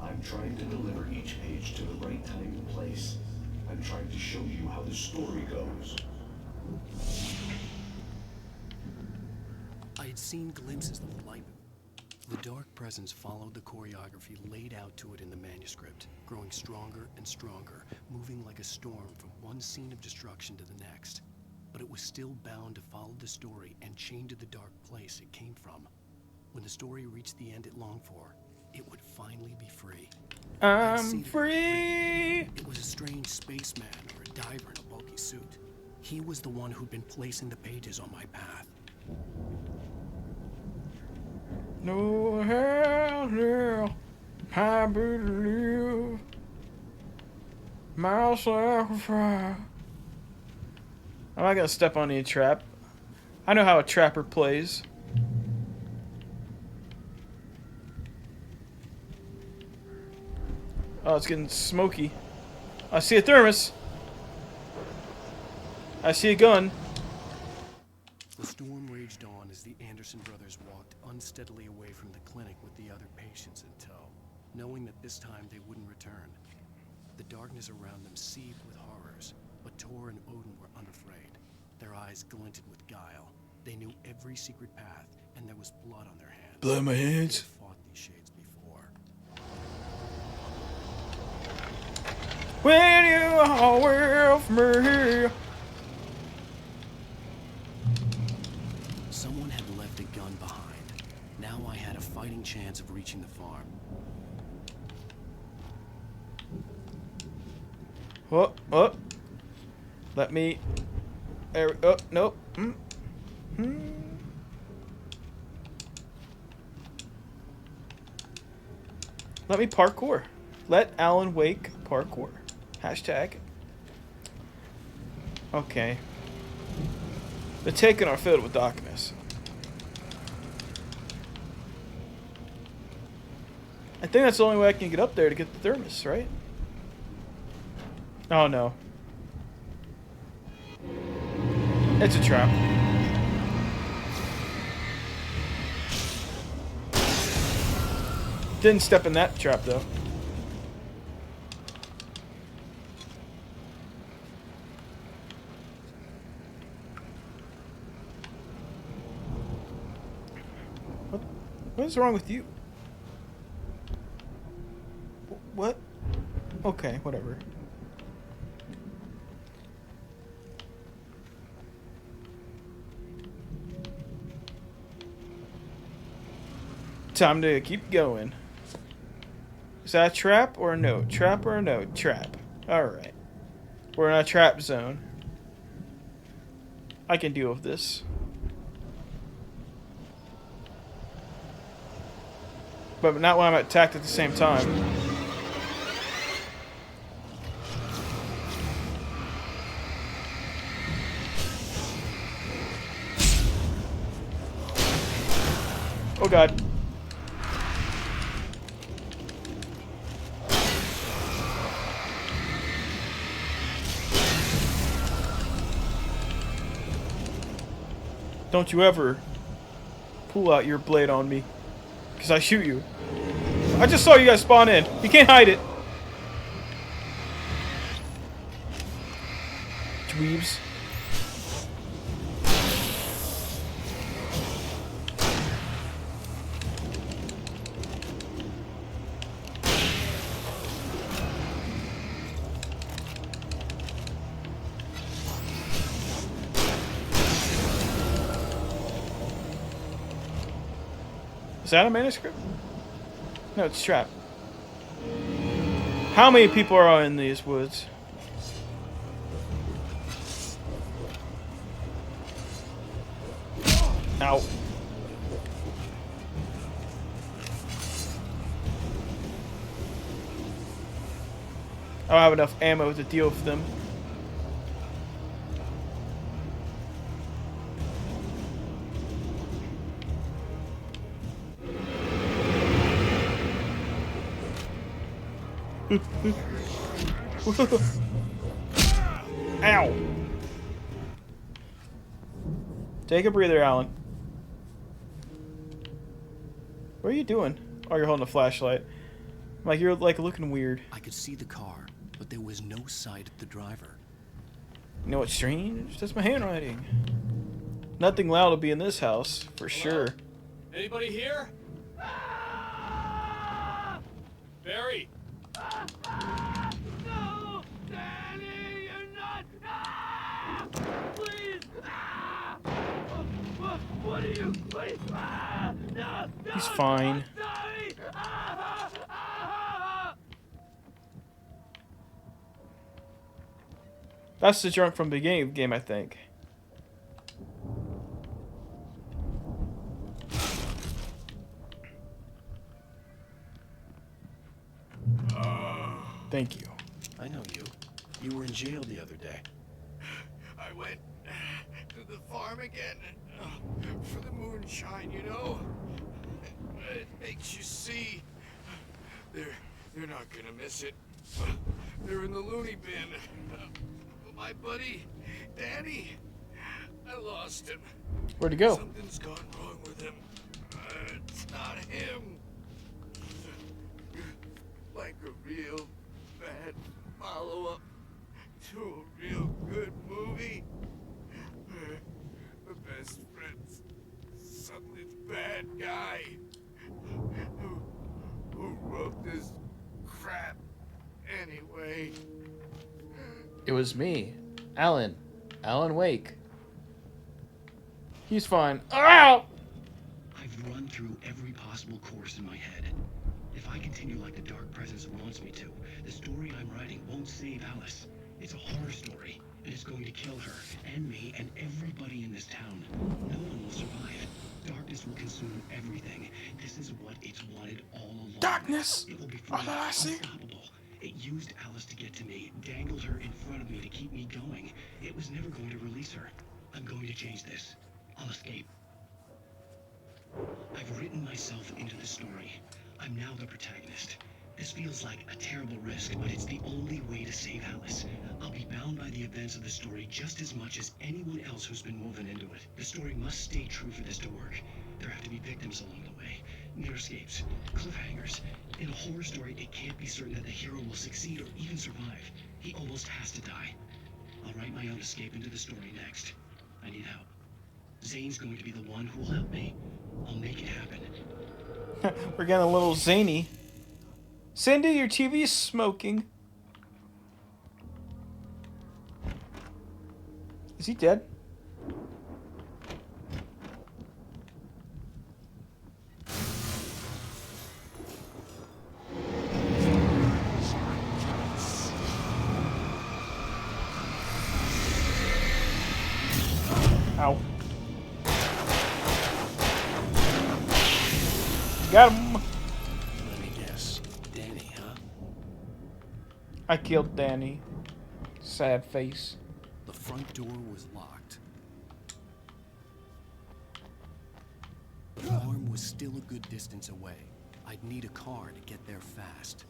I'm trying to deliver each page to the right time and place. I'm trying to show you how the story goes. I had seen glimpses of the light. The dark presence followed the choreography laid out to it in the manuscript, growing stronger and stronger, moving like a storm from one scene of destruction to the next. But it was still bound to follow the story and chained to the dark place it came from. When the story reached the end it longed for, it would finally be free. I'm free! It was a strange spaceman or a diver in a bulky suit. He was the one who'd been placing the pages on my path. No hell, I believe my sacrifice. I'm not gonna step on any trap. I know how a trapper plays. Oh, it's getting smoky. I see a thermos. I see a gun. The storm raged on as the Anderson brothers walked unsteadily away from the clinic with the other patients in tow, knowing that this time they wouldn't return. The darkness around them seethed with horrors, but Tor and Odin were unafraid. Their eyes glinted with guile. They knew every secret path, and there was blood on their hands. Blood on my hands. They had fought these shades before. When you are with me. Someone had left a gun behind. Now I had a fighting chance of reaching the farm. Oh, oh. Let me. Oh, nope. Let me parkour. Let Alan Wake parkour. Hashtag. Okay. The taken are filled with darkness. I think that's the only way I can get up there to get the thermos, right? Oh no. It's a trap. Didn't step in that trap though. What is wrong with you? What? Okay, whatever. Time to keep going. Is that a trap or a no? Trap or a no? Trap. Alright. We're in a trap zone. I can deal with this. But not when I'm attacked at the same time. Oh god. Don't you ever pull out your blade on me, because I shoot you. I just saw you guys spawn in. You can't hide it. Dweebs. Is that a manuscript? No, it's trap. How many people are in these woods? Ow. I don't have enough ammo to deal with them. Ow. Take a breather, Alan. What are you doing? Oh, you're holding a flashlight. Like, you're, like, looking weird. I could see the car, but there was no sight of the driver. You know what's strange? That's my handwriting. Nothing loud will be in this house, for sure. Anybody here? Barry! No! Danny, you're not! Please! What are you? Please! No! He's fine. Sorry! That's the drunk from the beginning of the game, I think. Thank you. I know you. You were in jail the other day. I went to the farm again for the moonshine, you know? It makes you see. They're not gonna miss it. They're in the loony bin. My buddy, Danny, I lost him. Where'd he go? Something's gone wrong with him. It's not him. Like a real bad follow-up to a real good movie. The best friend's suddenly the bad guy who wrote this crap anyway. It was me, Alan. Alan Wake. He's fine. Ow! I've run through every possible course in my head. If I continue like the Dark Presence wants me to, the story I'm writing won't save Alice. It's a horror story, and it's going to kill her, and me, and everybody in this town. No one will survive. Darkness will consume everything. This is what it's wanted all along. Darkness! It will be Oh, I see. unstoppable. It used Alice to get to me, dangled her in front of me to keep me going. It was never going to release her. I'm going to change this. I'll escape. I've written myself into the story. I'm now the protagonist. This feels like a terrible risk, but it's the only way to save Alice. I'll be bound by the events of the story just as much as anyone else who's been woven into it. The story must stay true for this to work. There have to be victims along the way. Near escapes. Cliffhangers. In a horror story, it can't be certain that the hero will succeed or even survive. He almost has to die. I'll write my own escape into the story next. I need help. Zane's going to be the one who will help me. I'll make it happen. We're getting a little zany. Cindy, your TV is smoking. Is he dead? Ow. Got him. Let me guess. Danny, huh? I killed Danny. Sad face. The front door was locked. The farm was still a good distance away. I'd need a car to get there fast.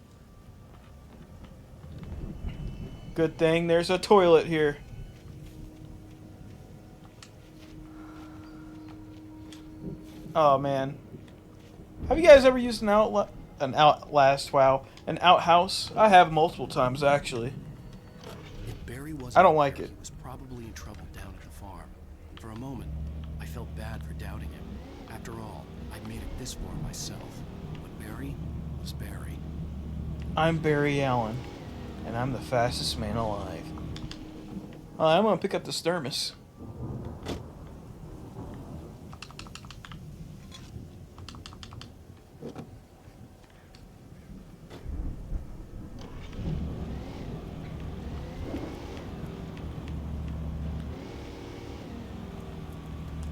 Good thing there's a toilet here. Oh man. Have you guys ever used an outhouse? I have multiple times actually. If Barry wasn't I don't like there, it. He was probably in trouble down at the farm. For a moment, I felt bad for doubting him. After all, I'd made it this far myself. But Barry was Barry. I'm Barry Allen, and I'm the fastest man alive. I'm gonna pick up this thermos.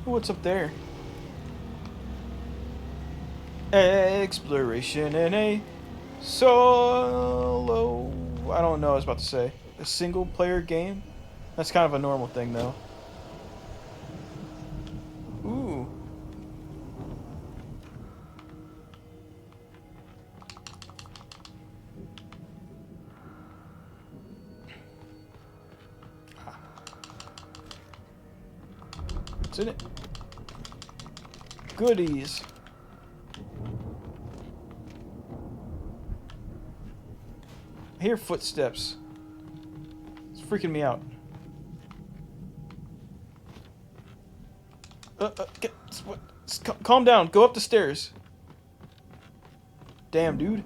What's up there? Exploration in a solo. I don't know what I was about to say. A single player game? That's kind of a normal thing though. Ooh. What's in it? Goodies. I hear footsteps. It's freaking me out. Calm down. Go up the stairs. Damn, dude.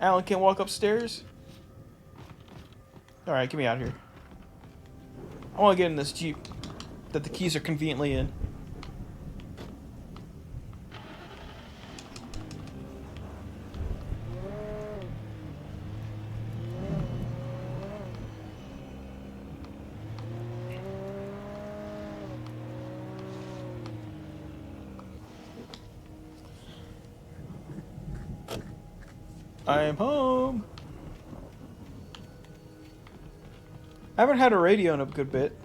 Alan can't walk upstairs? Alright, get me out of here. I want to get in this Jeep that the keys are conveniently in. I'm home. I haven't had a radio in a good bit.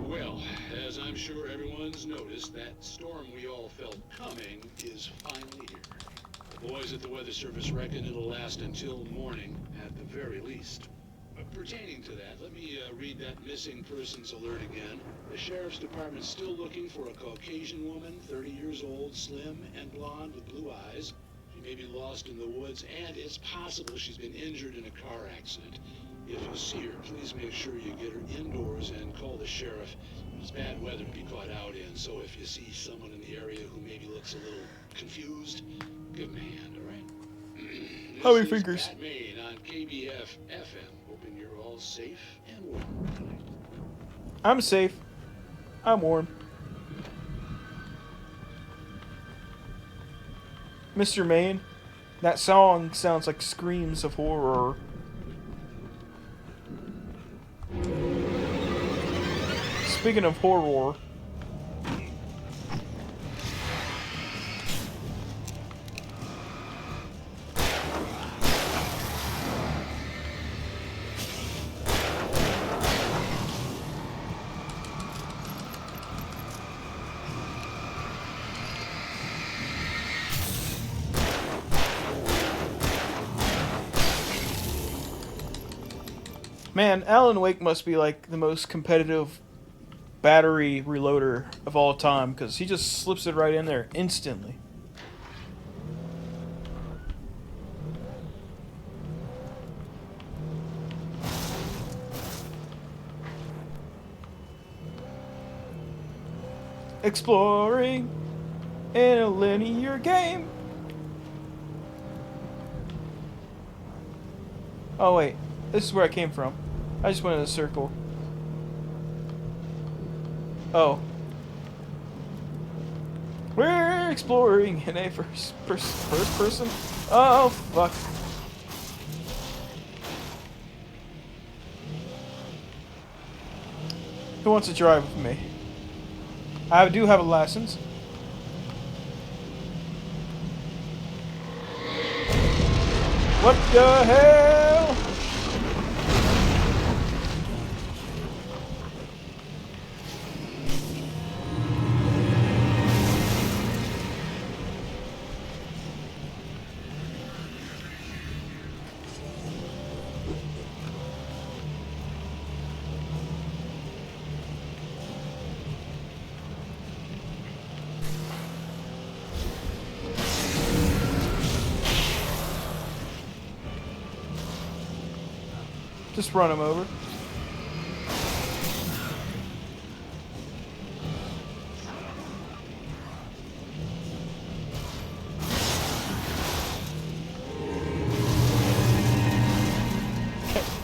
Well, as I'm sure everyone's noticed, that storm we all felt coming is finally here. The boys at the Weather Service reckon it'll last until morning at the very least. Pertaining to that, let me read that missing persons alert again. The Sheriff's Department's still looking for a Caucasian woman, 30 years old, slim and blonde with blue eyes. She may be lost in the woods, and it's possible she's been injured in a car accident. If you see her, please make sure you get her indoors and call the sheriff It's bad weather to be caught out in, so if you see someone in the area who maybe looks a little confused, give them a hand, all right? How many This is fingers? Pat Maine on KBF FM, hoping you're all safe and warm tonight. I'm safe. I'm warm. Mr. Maine, that song sounds like screams of horror. Speaking of horror, man, Alan Wake must be like the most competitive battery reloader of all time, because he just slips it right in there instantly. Exploring in a linear game. Oh wait, this is where I came from. I just went in a circle. Oh. We're exploring in a first person? Oh, fuck. Who wants to drive with me? I do have a license. What the hell? Just run him over.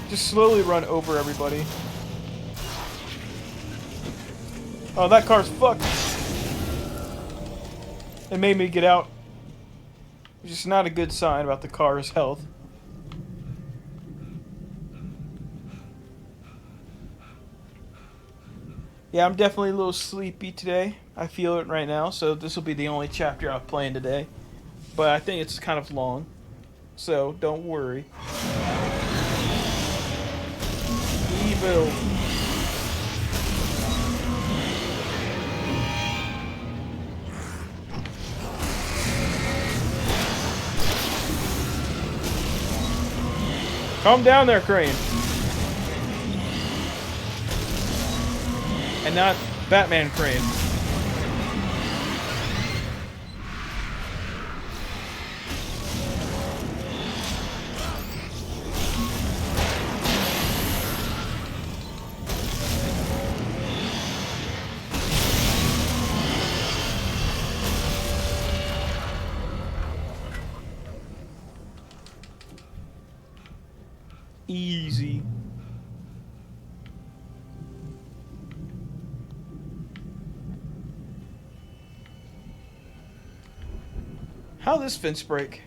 Just slowly run over everybody. Oh, that car's fucked. It made me get out. Which is not a good sign about the car's health. Yeah, I'm definitely a little sleepy today. I feel it right now, so this will be the only chapter I'm playing today. But I think it's kind of long, so don't worry. Evil. Calm down there, Crane. And not Batman Crane. Easy. How'd this fence break?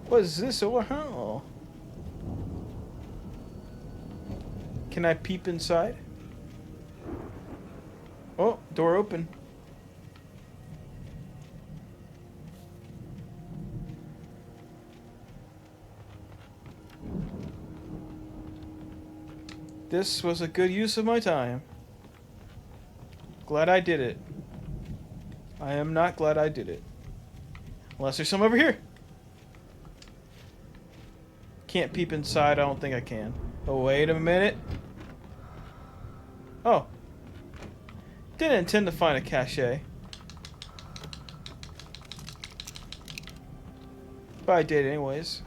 What is this? Oh, wow. Can I peep inside? Oh, door open. This was a good use of my time. Glad I did it. I am not glad I did it. Unless there's some over here. Can't peep inside. I don't think I can. Oh, wait a minute. Oh. Didn't intend to find a cache. But I did anyways.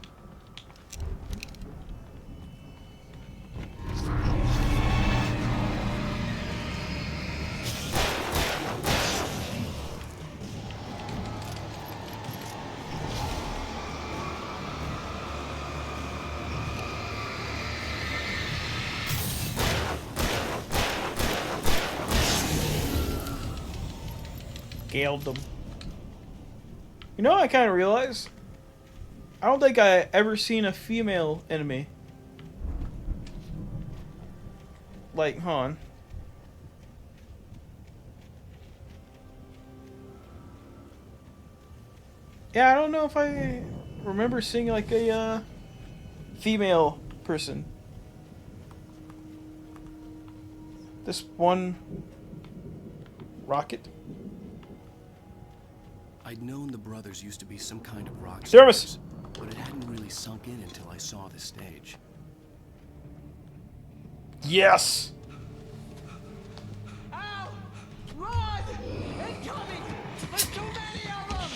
Scaled them. You know, I kind of realized I don't think I ever seen a female enemy like Han. Yeah, I don't know if I remember seeing like a female person. This one rocket. I'd known the brothers used to be some kind of rock Service! stars, but it hadn't really sunk in until I saw the stage. Yes! Ow! Run! Incoming! There's too many of them!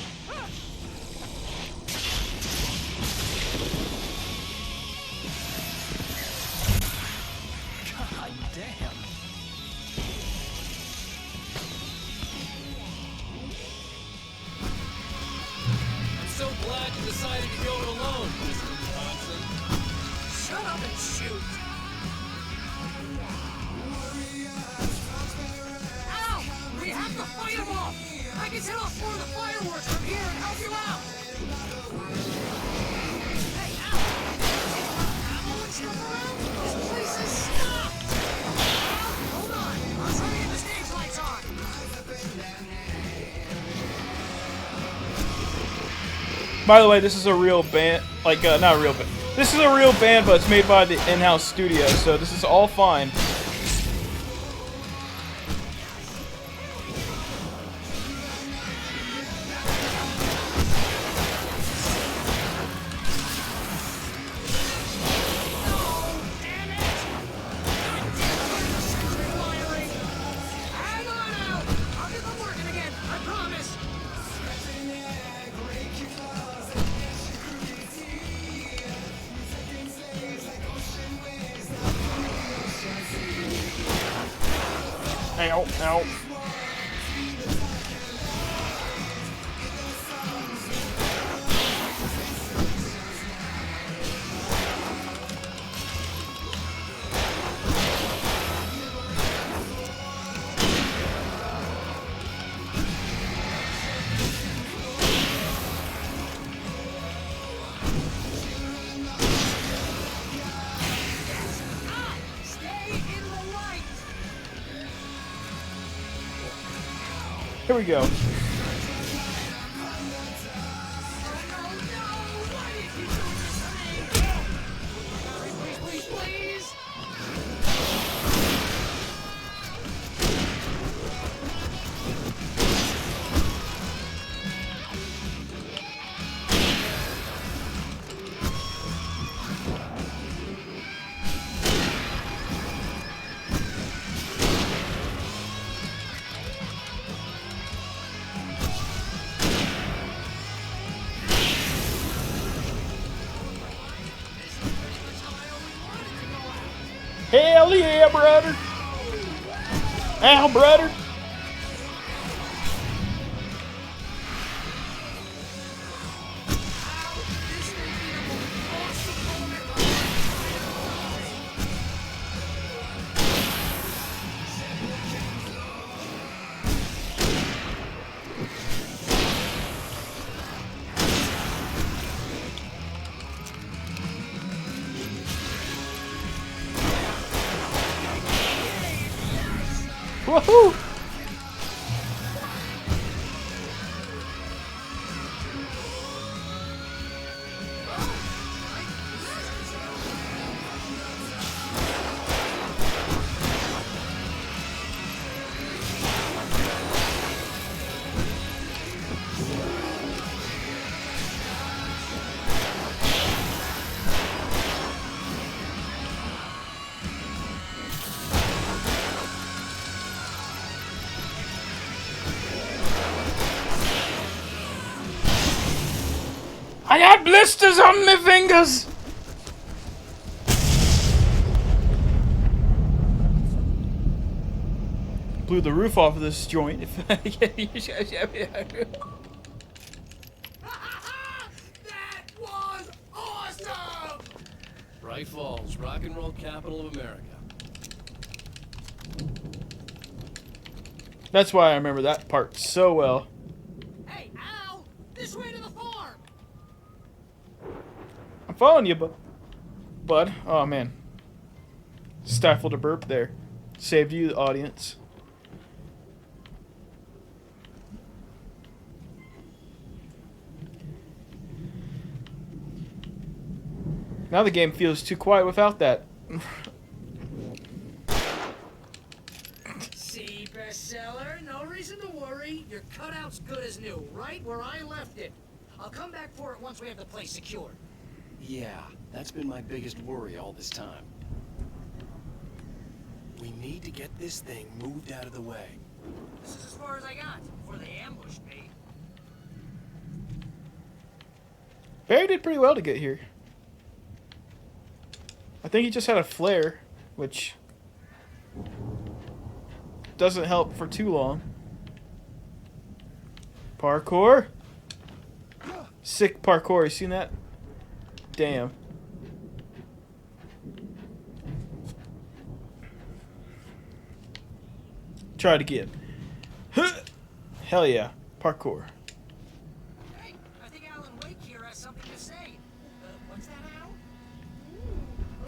God damn. I'm so glad you decided to go it alone, Mr. Johnson. Shut up and shoot! Ow! We have to fight them off! I can set off more of the fireworks from here and help you out! Hey, ow! Ammo and stuff around? This place is stopped! Hold on, I'll try to get the stage lights on! By the way, this is a real band. Like, not a real band. This is a real band, but it's made by the in-house studio, so this is all fine. Hang on out! I'll get them working again, I promise! Ow, ow. Stay in the light! Here we go. Please, please! Hell yeah, brother. Ow, brother. Woohoo! I got blisters on my fingers! Blew the roof off of this joint. That was awesome! Bright Falls, rock and roll capital of America. That's why I remember that part so well. Hey, Al! This way to the farm! I'm following you, bud. Oh, man. Stifled a burp there. Saved you, the audience. Now the game feels too quiet without that. See, bestseller? No reason to worry. Your cutout's good as new, right where I left it. I'll come back for it once we have the place secured. Yeah, that's been my biggest worry all this time. We need to get this thing moved out of the way. This is as far as I got before they ambushed me. Barry did pretty well to get here. I think he just had a flare, which doesn't help for too long. Parkour. Sick parkour. You seen that? Damn. Try it again. Hell yeah. Parkour. Hey, I think Alan Wake here has something to say. What's that, Al?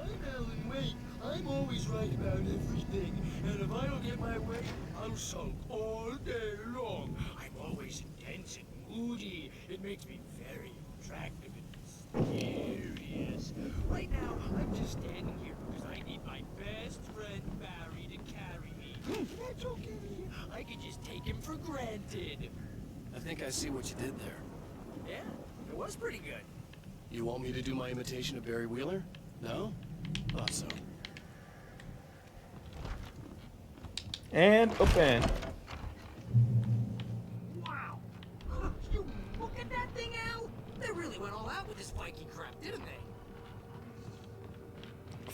I'm Alan Wake. I'm always right about everything. And if I don't get my way, I'll sulk all day long. I'm always intense and moody. It makes me very attractive and mysterious. Right now, I'm just standing here because I need my best friend Barry to carry me. That's okay. I can just take him for granted. I think I see what you did there. Yeah, it was pretty good. You want me to do my imitation of Barry Wheeler? No? Thought so. And open. Wow. You look at that thing, Al. They really went all out with this Viking crap, didn't they?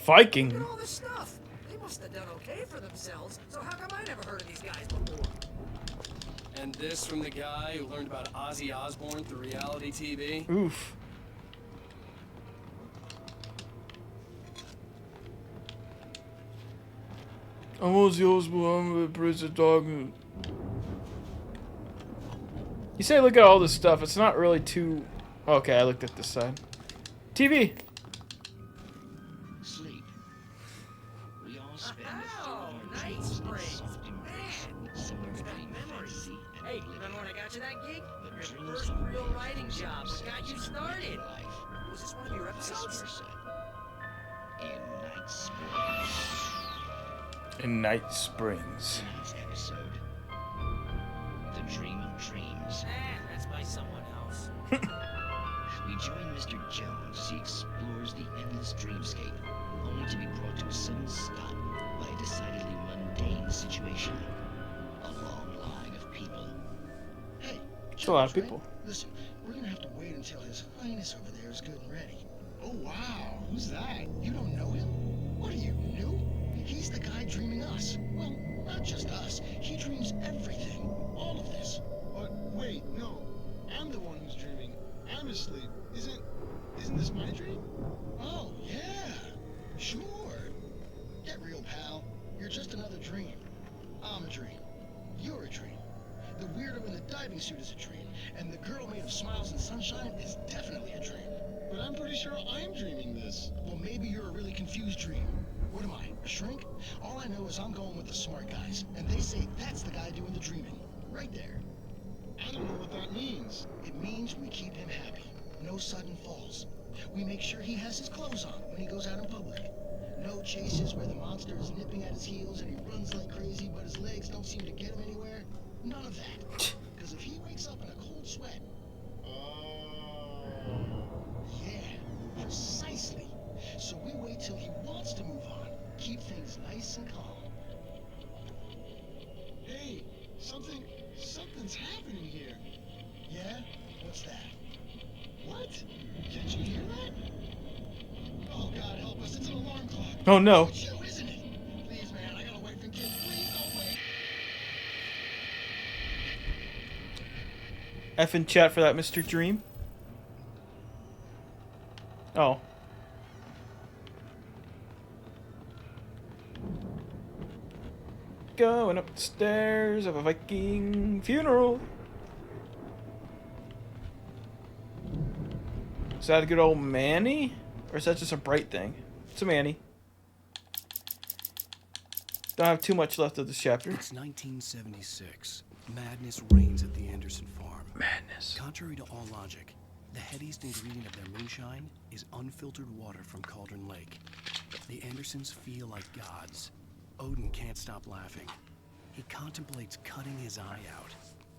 Viking. Look at all this stuff. They must have done okay for themselves. So how come I never heard of these guys before? And this from the guy who learned about Ozzy Osbourne through reality TV? Oof. I'm Ozzy Osbourne, I'm a prison dog. You say look at all this stuff. It's not really too... Okay, I looked at this side. TV. Sleep. We all spend Oh, nice break. Man, it's got memories. Hey, remember when I got you that gig? Your first real writing job. What got you started? Was this one of your episodes? In Night Springs. In Night Springs. Tonight's episode. The Dream of Dreams. That's by someone else. We join Mr. Jones as he explores the endless dreamscape, only to be brought to a sudden stop by a decidedly mundane situation. A long line of people. Hey, It's a lot of people. listen, we're gonna have to wait until His Highness over there is good and ready. Oh, wow. Who's that? You don't know him? What are you, new? He's the guy dreaming us. Well, not just us. He dreams everything. All of this. But wait, no. I'm the one who's dreaming. I'm asleep. Isn't this my dream? Oh, yeah. Sure. Get real, pal. You're just another dream. I'm a dream. You're a dream. The weirdo in the diving suit is a dream. And the girl made of smiles and sunshine is definitely a dream. But I'm pretty sure I'm dreaming this. Well, maybe you're a really confused dream. What am I, a shrink? All I know is I'm going with the smart guys, and they say that's the guy doing the dreaming. Right there. I don't know what that means. It means we keep him happy. No sudden falls. We make sure he has his clothes on when he goes out in public. No chases where the monster is nipping at his heels and he runs like crazy, but his legs don't seem to get him anywhere. None of that. Because if he wakes up in a cold sweat... Yeah, precisely. So we wait till he wants to move on. Keep things nice and calm. Hey, something's happening here. Yeah? What's that? What? Can't you hear that? Oh, God, help us. It's an alarm clock. Oh no. It's you, isn't it? Please, man, I got a wife and kids. Please don't wait. F in chat for that, Mr. Dream. Oh. Going up the stairs of a Viking funeral. Is that a good old Manny? Or is that just a bright thing? It's a Manny. Don't have too much left of this chapter. It's 1976. Madness reigns at the Anderson farm. Madness. Contrary to all logic, the heaviest ingredient of their moonshine is unfiltered water from Cauldron Lake. The Andersons feel like gods. Odin can't stop laughing. He contemplates cutting his eye out.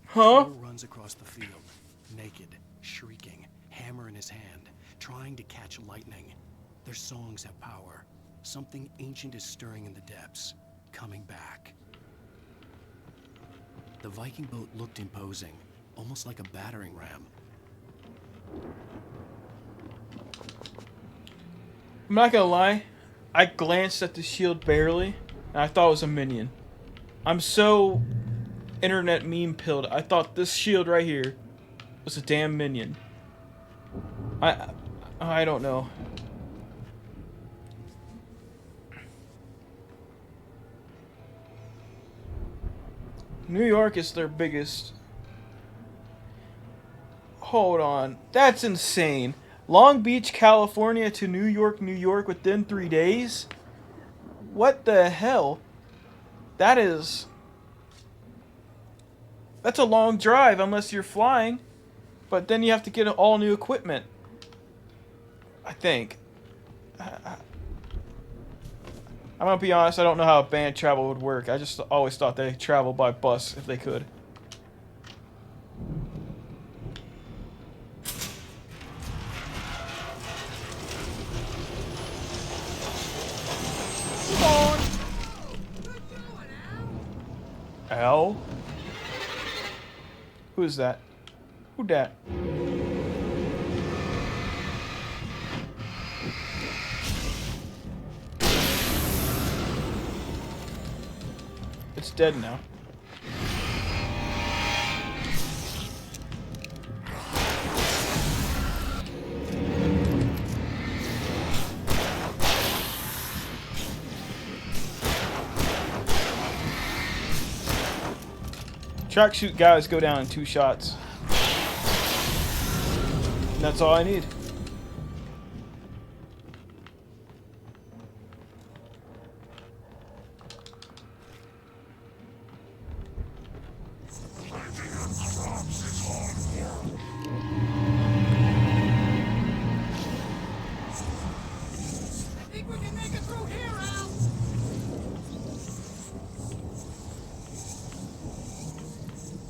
Huh? Thor runs across the field, naked, shrieking, hammer in his hand, trying to catch lightning. Their songs have power. Something ancient is stirring in the depths, coming back. The Viking boat looked imposing, almost like a battering ram. I'm not gonna lie, I glanced at the shield barely, and I thought it was a minion. I'm so internet meme pilled. I thought this shield right here was a damn minion. I don't know. New York is their biggest. Hold on. That's insane. Long Beach, California to New York, New York within 3 days? What the hell? That's a long drive unless you're flying. But then you have to get all new equipment. I think. I'm gonna be honest, I don't know how band travel would work. I just always thought they travel by bus if they could. Come on! Al? Who is that? Who dat? It's dead now. Tracksuit guys go down in 2 shots. And that's all I need.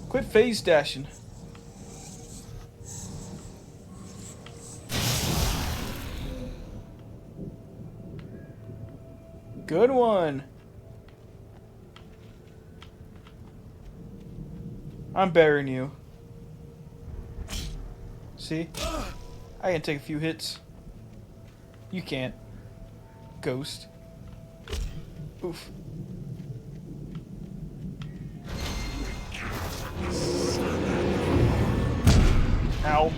Quit phase dashing. Good one. I'm better than you. See? I can take a few hits. You can't. Ghost. Oof. Ow.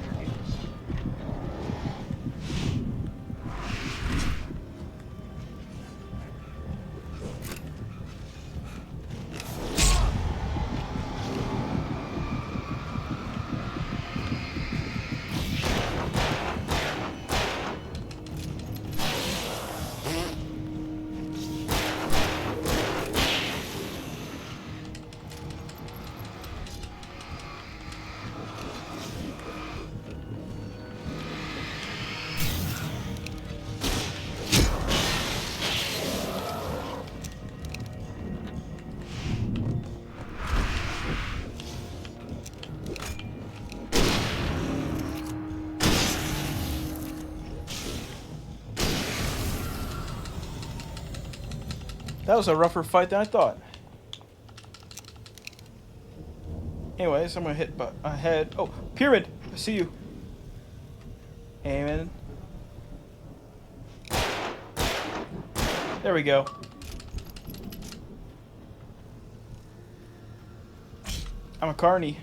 That was a rougher fight than I thought. Anyways, I'm gonna hit ahead. Oh, pyramid! I see you. Amen. There we go. I'm a carny.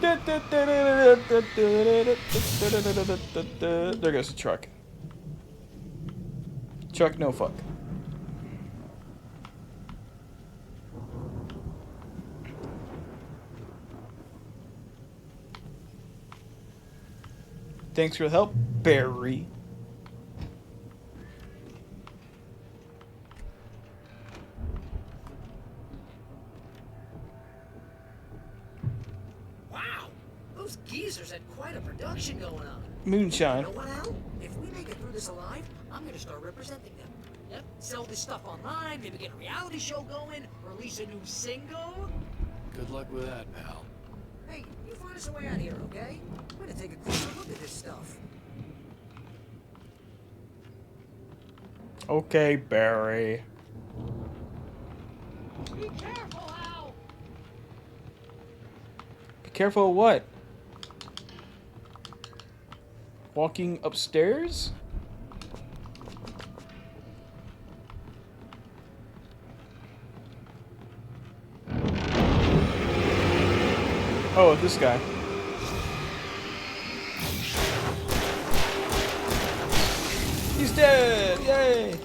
There goes the truck. Truck, no fuck. Thanks for the help, Barry. Wow, those geezers had quite a production going on. Moonshine. You know what, Al? If we make it through this alive, I'm gonna start representing them. Yep, sell this stuff online, maybe get a reality show going, release a new single. Good luck with that, pal. Hey, you find us a way out of here, okay? I'm gonna take a closer look at this stuff. Okay, Barry. Be careful, Al! Be careful of what? Walking upstairs? Oh, this guy. He's dead! Yay!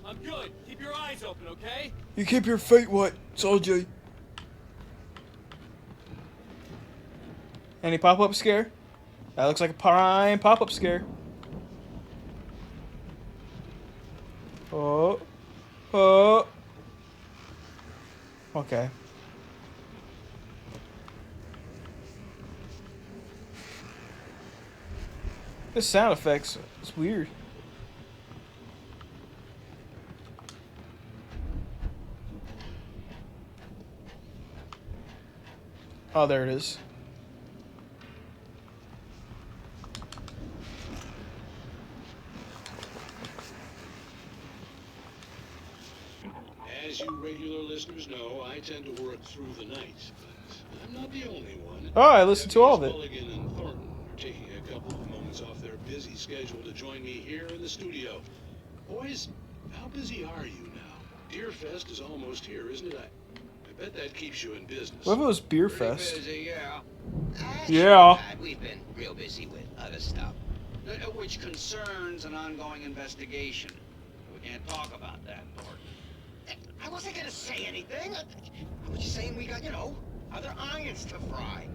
I'm good. Keep your eyes open, okay? You keep your feet wet, soldier. Any pop-up scare? That looks like a prime pop-up scare. Oh. Oh. Okay. This sound effects is weird. Oh, there it is. As you regular listeners know, I tend to work through the night, but I'm not the only one. Oh, I listened to all of it. Mulligan and Thornton are taking a couple of moments off their busy schedule to join me here in the studio. Boys, how busy are you now? Deerfest is almost here, isn't it? I bet that keeps you in business. What if it was Beer Fest? Busy, yeah. Yeah. We've been real busy with other stuff, which concerns an ongoing investigation. We can't talk about that, Thornton. I wasn't gonna say anything. I was just saying we got, other irons to fry.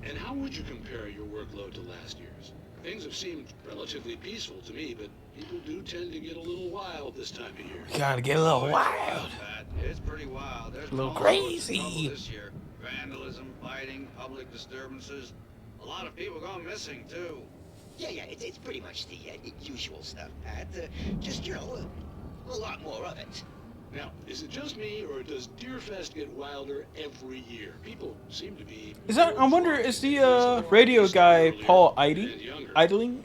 And how would you compare your workload to last year's? Things have seemed relatively peaceful to me, but people do tend to get a little wild this time of year. Gotta get a little wild. It's pretty wild. There's A little all sorts of crazy. trouble this year. Vandalism, fighting, public disturbances. A lot of people gone missing, too. Yeah, it's pretty much the usual stuff, Pat. Just, a lot more of it. Now, is it just me, or does Deerfest get wilder every year? People seem to be... Is that? I wonder. Is the radio guy Paul Idling?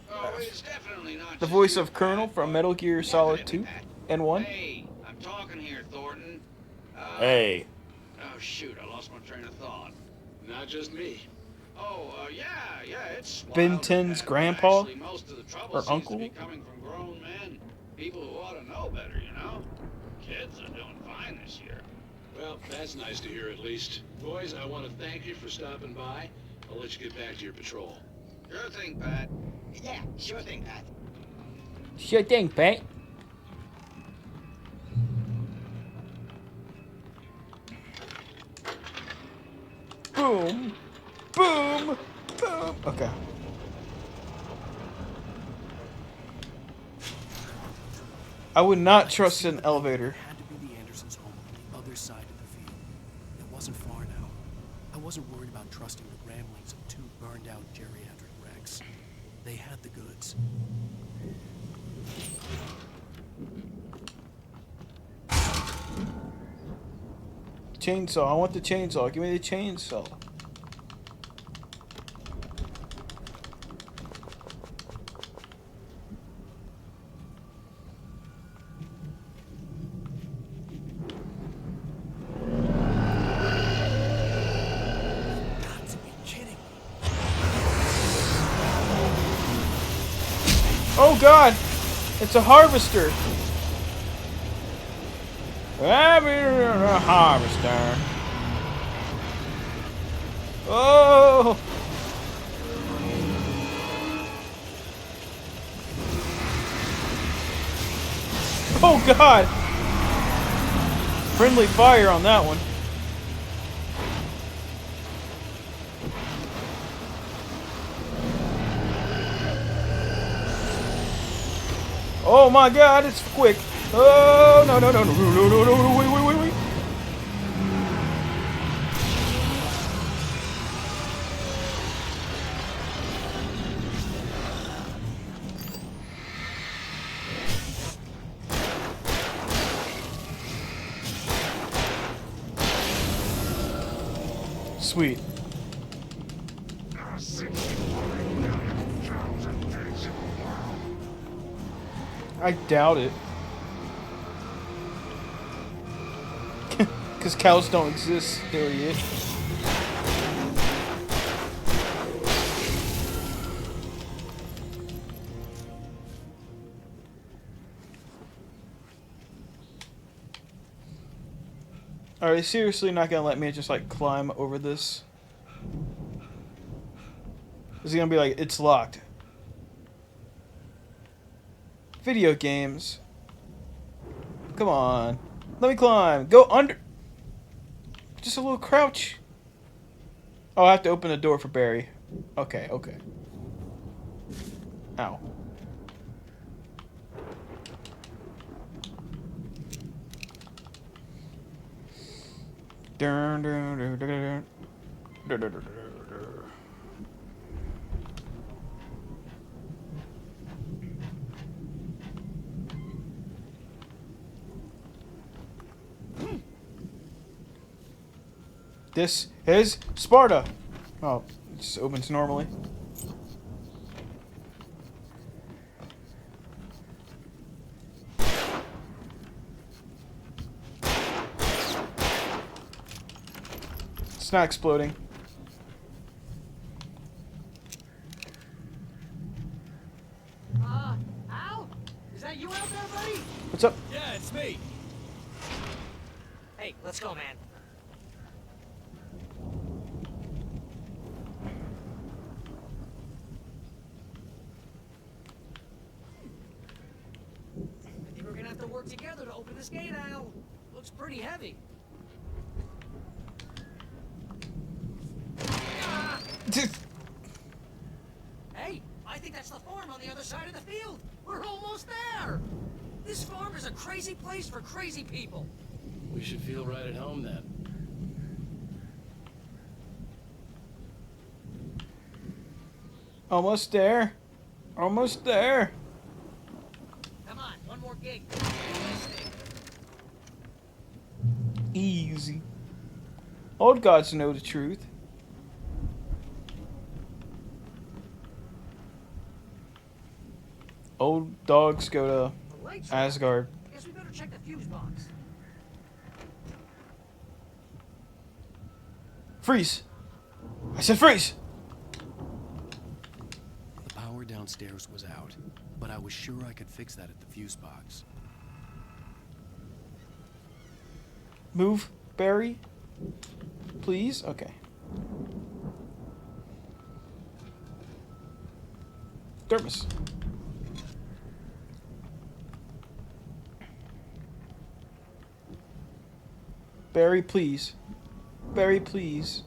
The voice of Colonel from Metal Gear Solid 2 and 1. Hey, I'm talking here, Thornton. Hey. Oh, shoot, I lost my train of thought. Not just me. Oh, yeah, it's wild, Ben 10's Pat. grandpa? Actually, most of the trouble Or seems uncle? to be coming from grown men. People who ought to know better, Kids are doing fine this year. Well, that's nice to hear at least. Boys, I want to thank you for stopping by. I'll let you get back to your patrol. Sure thing, Pat. Yeah, sure thing, Pat. Sure thing, Pat. Boom. Boom. Boom. Okay. I would not trust an elevator. It had to be the Andersons' home on the other side of the field. It wasn't far now. I wasn't worried about trusting the ramblings of two burned-out geriatric wrecks. They had the goods. Chainsaw. I want the chainsaw. Give me the chainsaw. Oh God! It's a harvester. A harvester. Oh! Oh god! Friendly fire on that one. Oh my god, it's quick. Oh no no no no no no no no wait wait wait wait. Sweet. I doubt it. Because cows don't exist, idiot. Are they seriously not gonna let me just like climb over this? Is it gonna be like, it's locked? Video games. Come on. Let me climb. Go under. Just a little crouch. Oh, I have to open the door for Barry. Okay, okay. Ow. Dun, dun, dun, dun, dun. Dun, dun, dun, dun, dun. This is Sparta. Oh, it just opens normally. It's not exploding. Al? Is that you out there, buddy? What's up? Yeah, it's me. Hey, let's go, man. I think we're gonna have to work together to open this gate, Al. Looks pretty heavy. Hey, I think that's the farm on the other side of the field. We're almost there. This farm is a crazy place for crazy people. We should feel right at home then. Almost there. Almost there. Come on, one more gig. Easy. Old gods know the truth. Old dogs go to Asgard. Guess we better check the fuse box. Freeze! I said freeze! The power downstairs was out, but I was sure I could fix that at the fuse box. Move, Barry. Please? Okay. Dermis. Barry, please. Barry, please.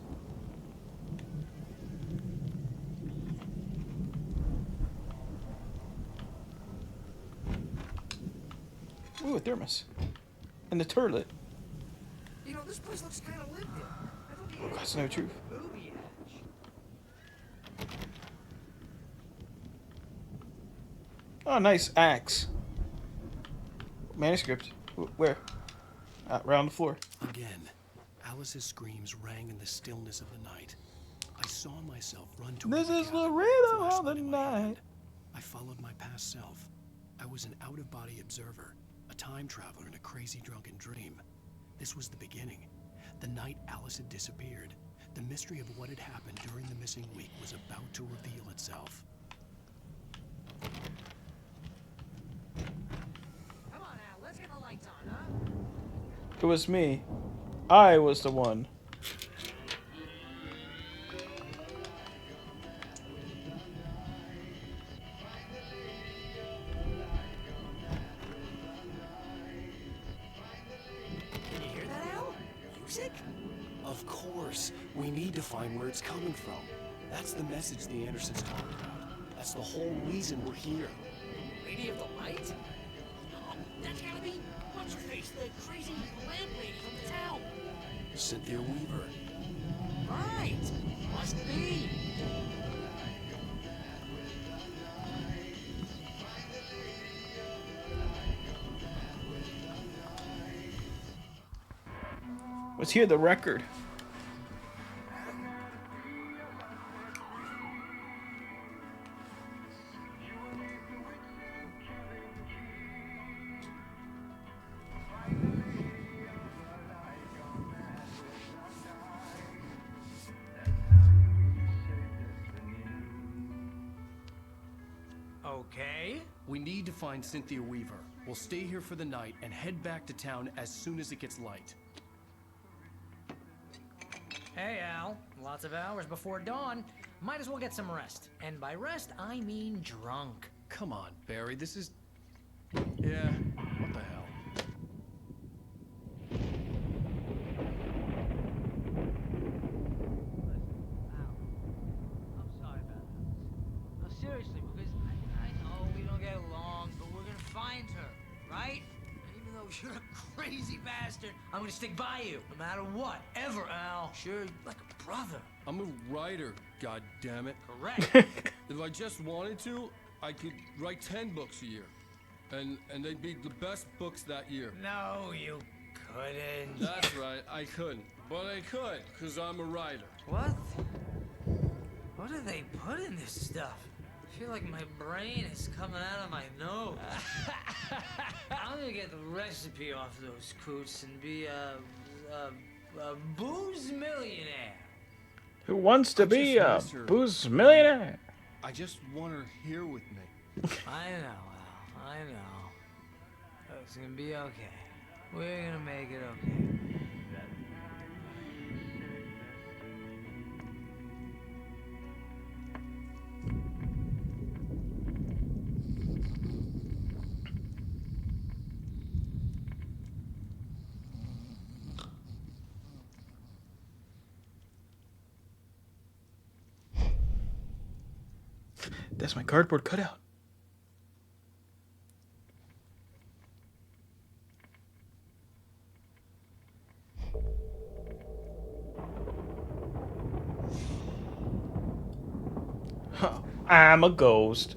Ooh, a thermos. And the toilet. You know, this place looks kind of lived in. I don't think That's no truth. booby edge. Oh, nice axe. Manuscript. Where? Right on the floor. Again, Alice's screams rang in the stillness of the night. I saw myself run toward This the is cabin, the rhythm of the flashlight in my night. hand. I followed my past self. I was an out-of-body observer, a time traveler in a crazy drunken dream. This was the beginning. The night Alice had disappeared. The mystery of what had happened during the missing week was about to reveal itself. Come on, Al, let's get the lights on, huh? It was me. I was the one. We need to find where it's coming from. That's the message the Andersons talk about. That's the whole reason we're here. Lady of the Light? Oh, that's gotta be what's-her-face, the crazy lamp lady from the town. Cynthia Weaver. Right. Must be. Let's hear the record. Okay. We need to find Cynthia Weaver. We'll stay here for the night and head back to town as soon as it gets light. Hey, Al. Lots of hours before dawn. Might as well get some rest. And by rest, I mean drunk. Come on, Barry, this is... Yeah, what the hell? I'm sorry about that. No, seriously, because I know we don't get along, but we're gonna find her, right? And even though you're a crazy bastard, I'm gonna stick by you, no matter what, ever, Al. Sure, like a brother. I'm a writer, goddammit. Correct. If I just wanted to, I could write 10 books a year. And they'd be the best books that year. No, you couldn't. That's right, I couldn't. But I could, because I'm a writer. What? What do they put in this stuff? I feel like my brain is coming out of my nose. I'm gonna get the recipe off those coots and be a booze millionaire. Who wants to be a booze millionaire? I just want her here with me. I know, Al. I know. It's gonna be okay. We're gonna make it okay. That's my cardboard cutout. Huh. I'm a ghost.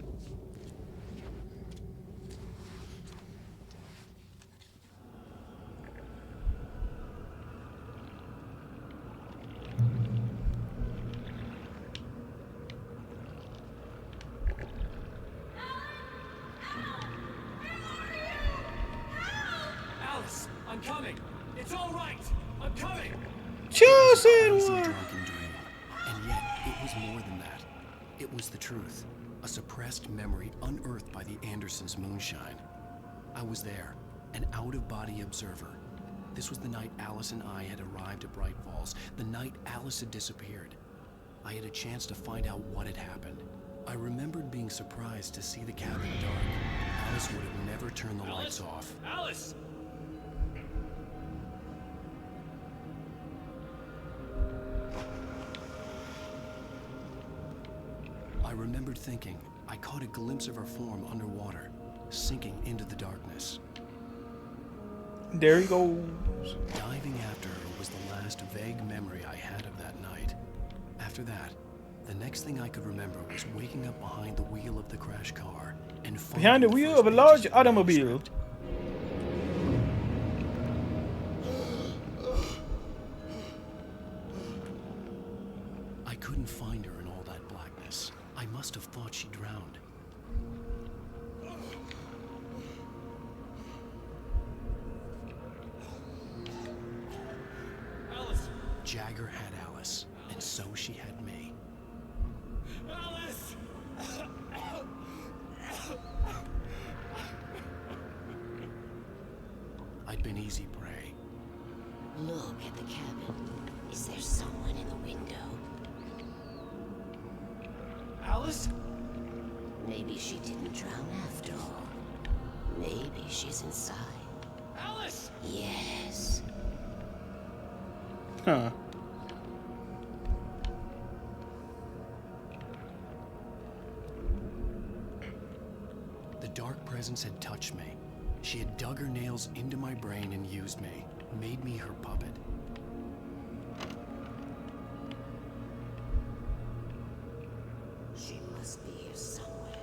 Alice, I'm coming. It's all right. I'm coming. Chosen It was a one. drunken dream, and yet it was more than that. It was the truth, a suppressed memory unearthed by the Andersons' moonshine. I was there, an out-of-body observer. This was the night Alice and I had arrived at Bright Falls, the night Alice had disappeared. I had a chance to find out what had happened. I remembered being surprised to see the cabin dark. Alice would have never turned the lights off. Alice! I remembered thinking I caught a glimpse of her form underwater, sinking into the darkness. There he goes. Diving after her was the last vague memory I had of that night. After that, the next thing I could remember was waking up behind the wheel of the crash car and Behind the wheel of a large automobile. I couldn't find her in all that blackness. I must have thought she drowned. Alice! Jagger had Alice, and so she had me. Alice! I'd been easy prey. Look at the cabin. Is there someone in the window? Alice? Maybe she didn't drown after all. Maybe she's inside. Alice! Yes. Huh. dark presence had touched me. She had dug her nails into my brain and used me, made me her puppet. She must be here somewhere.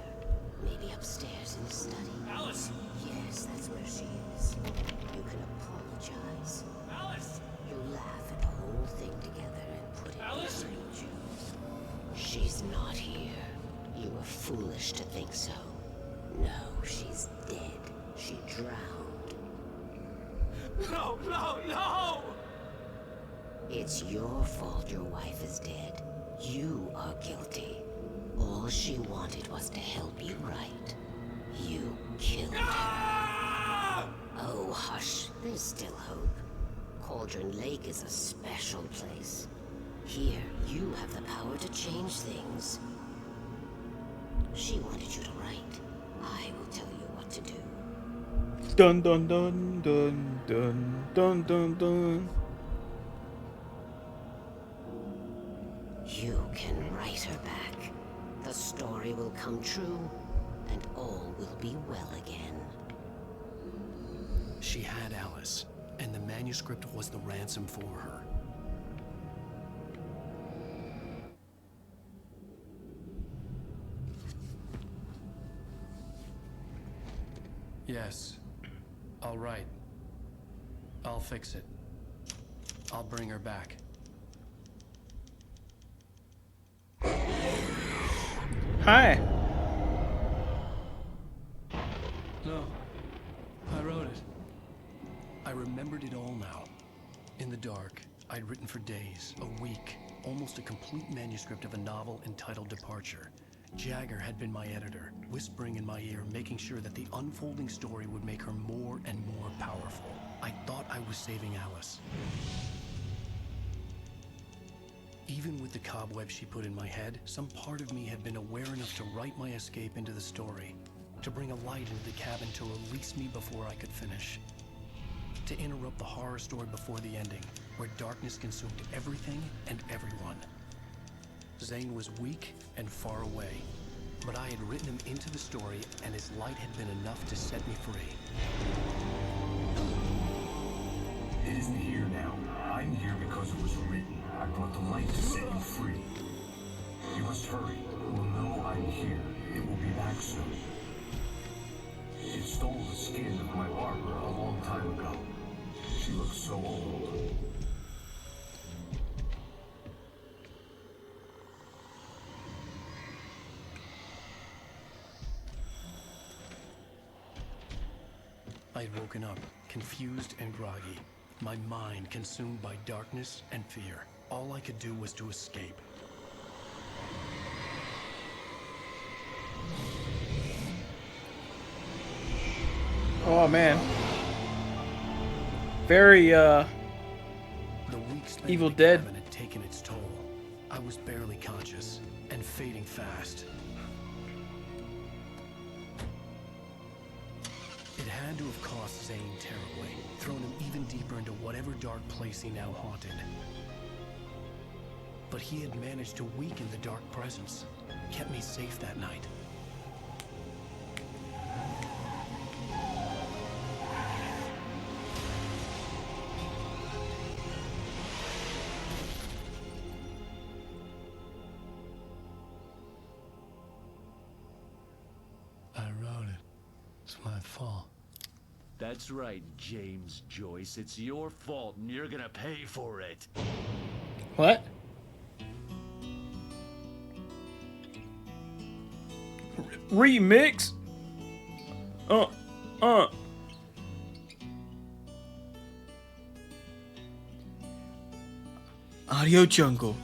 Maybe upstairs in the study. Alice! Yes, that's where she is. You can apologize. Alice! You laugh at the whole thing together and put it Alice? behind you. She's not here. You were foolish to think so. No, she's dead. She drowned. No, no, no! It's your fault your wife is dead. You are guilty. All she wanted was to help you right. You killed her. Oh, hush. There's still hope. Cauldron Lake is a special place. Here, you have the power to change things. She wanted you to write. I will tell you what to do. Dun dun dun dun dun dun dun dun. You can write her back. The story will come true, and all will be well again. She had Alice, and the manuscript was the ransom for her. Yes. All right. I'll fix it. I'll bring her back. Hi. No. I wrote it. I remembered it all now. In the dark, I'd written for days, a week, almost a complete manuscript of a novel entitled Departure. Jagger had been my editor, whispering in my ear, making sure that the unfolding story would make her more and more powerful. I thought I was saving Alice. Even with the cobweb she put in my head, some part of me had been aware enough to write my escape into the story, to bring a light into the cabin to release me before I could finish, to interrupt the horror story before the ending, where darkness consumed everything and everyone. Zane was weak and far away, but I had written him into the story, and his light had been enough to set me free. It isn't here now. I'm here because it was written. I brought the light to set you free. You must hurry. We'll know I'm here. It will be back soon. It stole the skin of my barber a long time ago. She looks so old. I'd woken up, confused and groggy, my mind consumed by darkness and fear. All I could do was to escape. Oh man. Very The week spent Evil in the Dead. cabin had taken its toll. I was barely conscious and fading fast. It had to have cost Zane terribly, thrown him even deeper into whatever dark place he now haunted. But he had managed to weaken the dark presence, kept me safe that night. I wrote it. It's my fault. That's right, James Joyce. It's your fault, and you're gonna pay for it. What? Remix? Audio Jungle.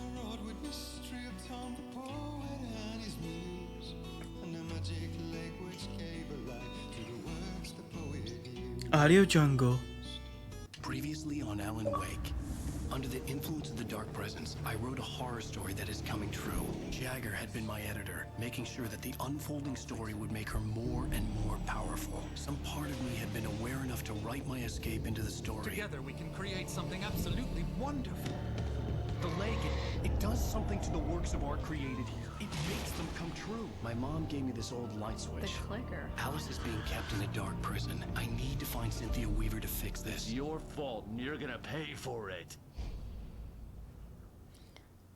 Audio Jungle. Previously on Alan Wake. Under the influence of the dark presence, I wrote a horror story that is coming true. Jagger had been my editor, making sure that the unfolding story would make her more and more powerful. Some part of me had been aware enough to write my escape into the story. Together we can create something absolutely wonderful. The lake, it does something to the works of art created here. It makes them come true. My mom gave me this old light switch. The clicker. Alice is being kept in a dark prison. I need to find Cynthia Weaver to fix this. It's your fault, and you're gonna pay for it.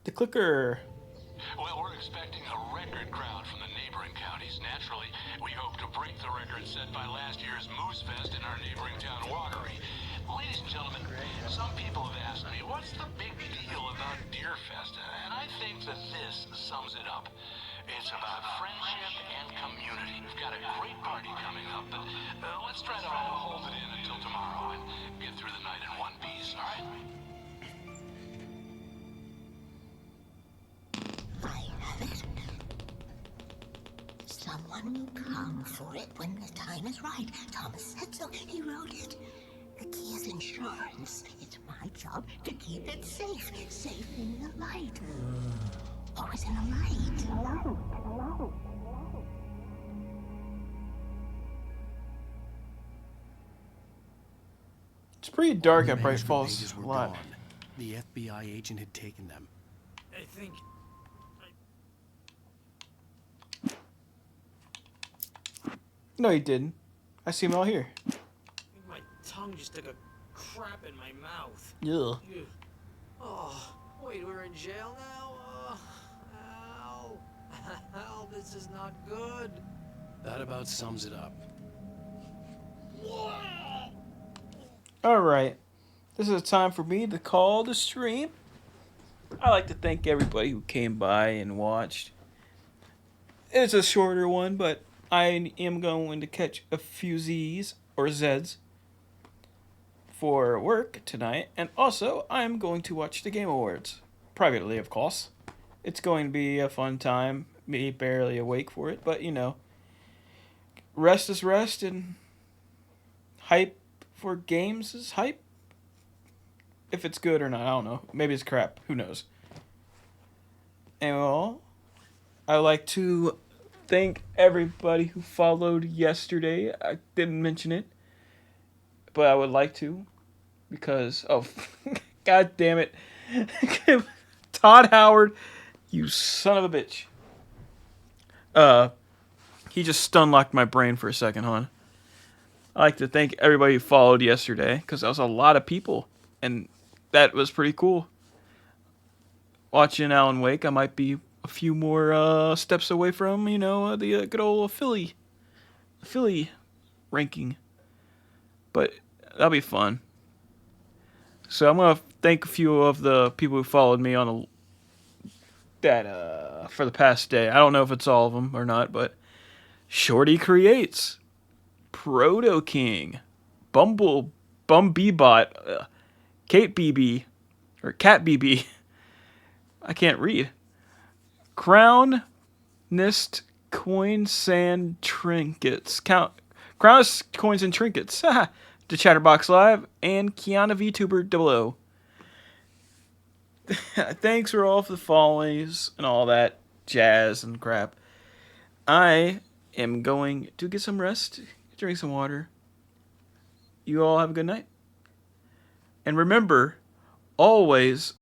The clicker. Well, we're expecting a record crowd from the neighboring counties. Naturally, we hope to break the record set by last year's Moose Fest in our neighboring town, Watery. Ladies and gentlemen, some people have asked me, what's the big deal about Deer Fest? And I think that this sums it up. It's about friendship and community. We've got a great party coming up, but let's try to hold it in until tomorrow and get through the night in one piece, all right? Someone will come for it when the time is right. Thomas said so. He wrote it. The key is insurance. It's my job to keep it safe. Safe in the light. Always in the light. Hello. It's pretty dark The at Bright management Falls pages were Lot. gone. The FBI agent had taken them. I think... No, he didn't. I see him all here. My tongue just took a crap in my mouth. Yeah. Ugh. Oh, wait, we're in jail now? Ow. Ow, this is not good. That about sums it up. Alright. This is a time for me to call the stream. I'd like to thank everybody who came by and watched. It's a shorter one, but I am going to catch a few Z's or Z's for work tonight. And also, I'm going to watch the Game Awards. Privately, of course. It's going to be a fun time. Me barely awake for it, but you know. Rest is rest, and hype for games is hype. If it's good or not, I don't know. Maybe it's crap. Who knows? And well, I'd like to thank everybody who followed yesterday. I didn't mention it, but I would like to, because, oh, god damn it. Todd Howard, you son of a bitch. He just stun-locked my brain for a second, hon. I'd like to thank everybody who followed yesterday, because that was a lot of people, and that was pretty cool. Watching Alan Wake, I might be a few more steps away from, you know, the good old Philly ranking. But that'll be fun. So I'm gonna thank a few of the people who followed me on for the past day. I don't know if it's all of them or not, but Shorty Creates, Proto King, Bumbeebot, Kate BB, or Cat BB. I can't read. Crown Nist Coin Sand Trinkets. Crown Coins and Trinkets. The Chatterbox Live and Kiana VTuber 00. Thanks for all for the follows and all that jazz and crap. I am going to get some rest, drink some water. You all have a good night. And remember, always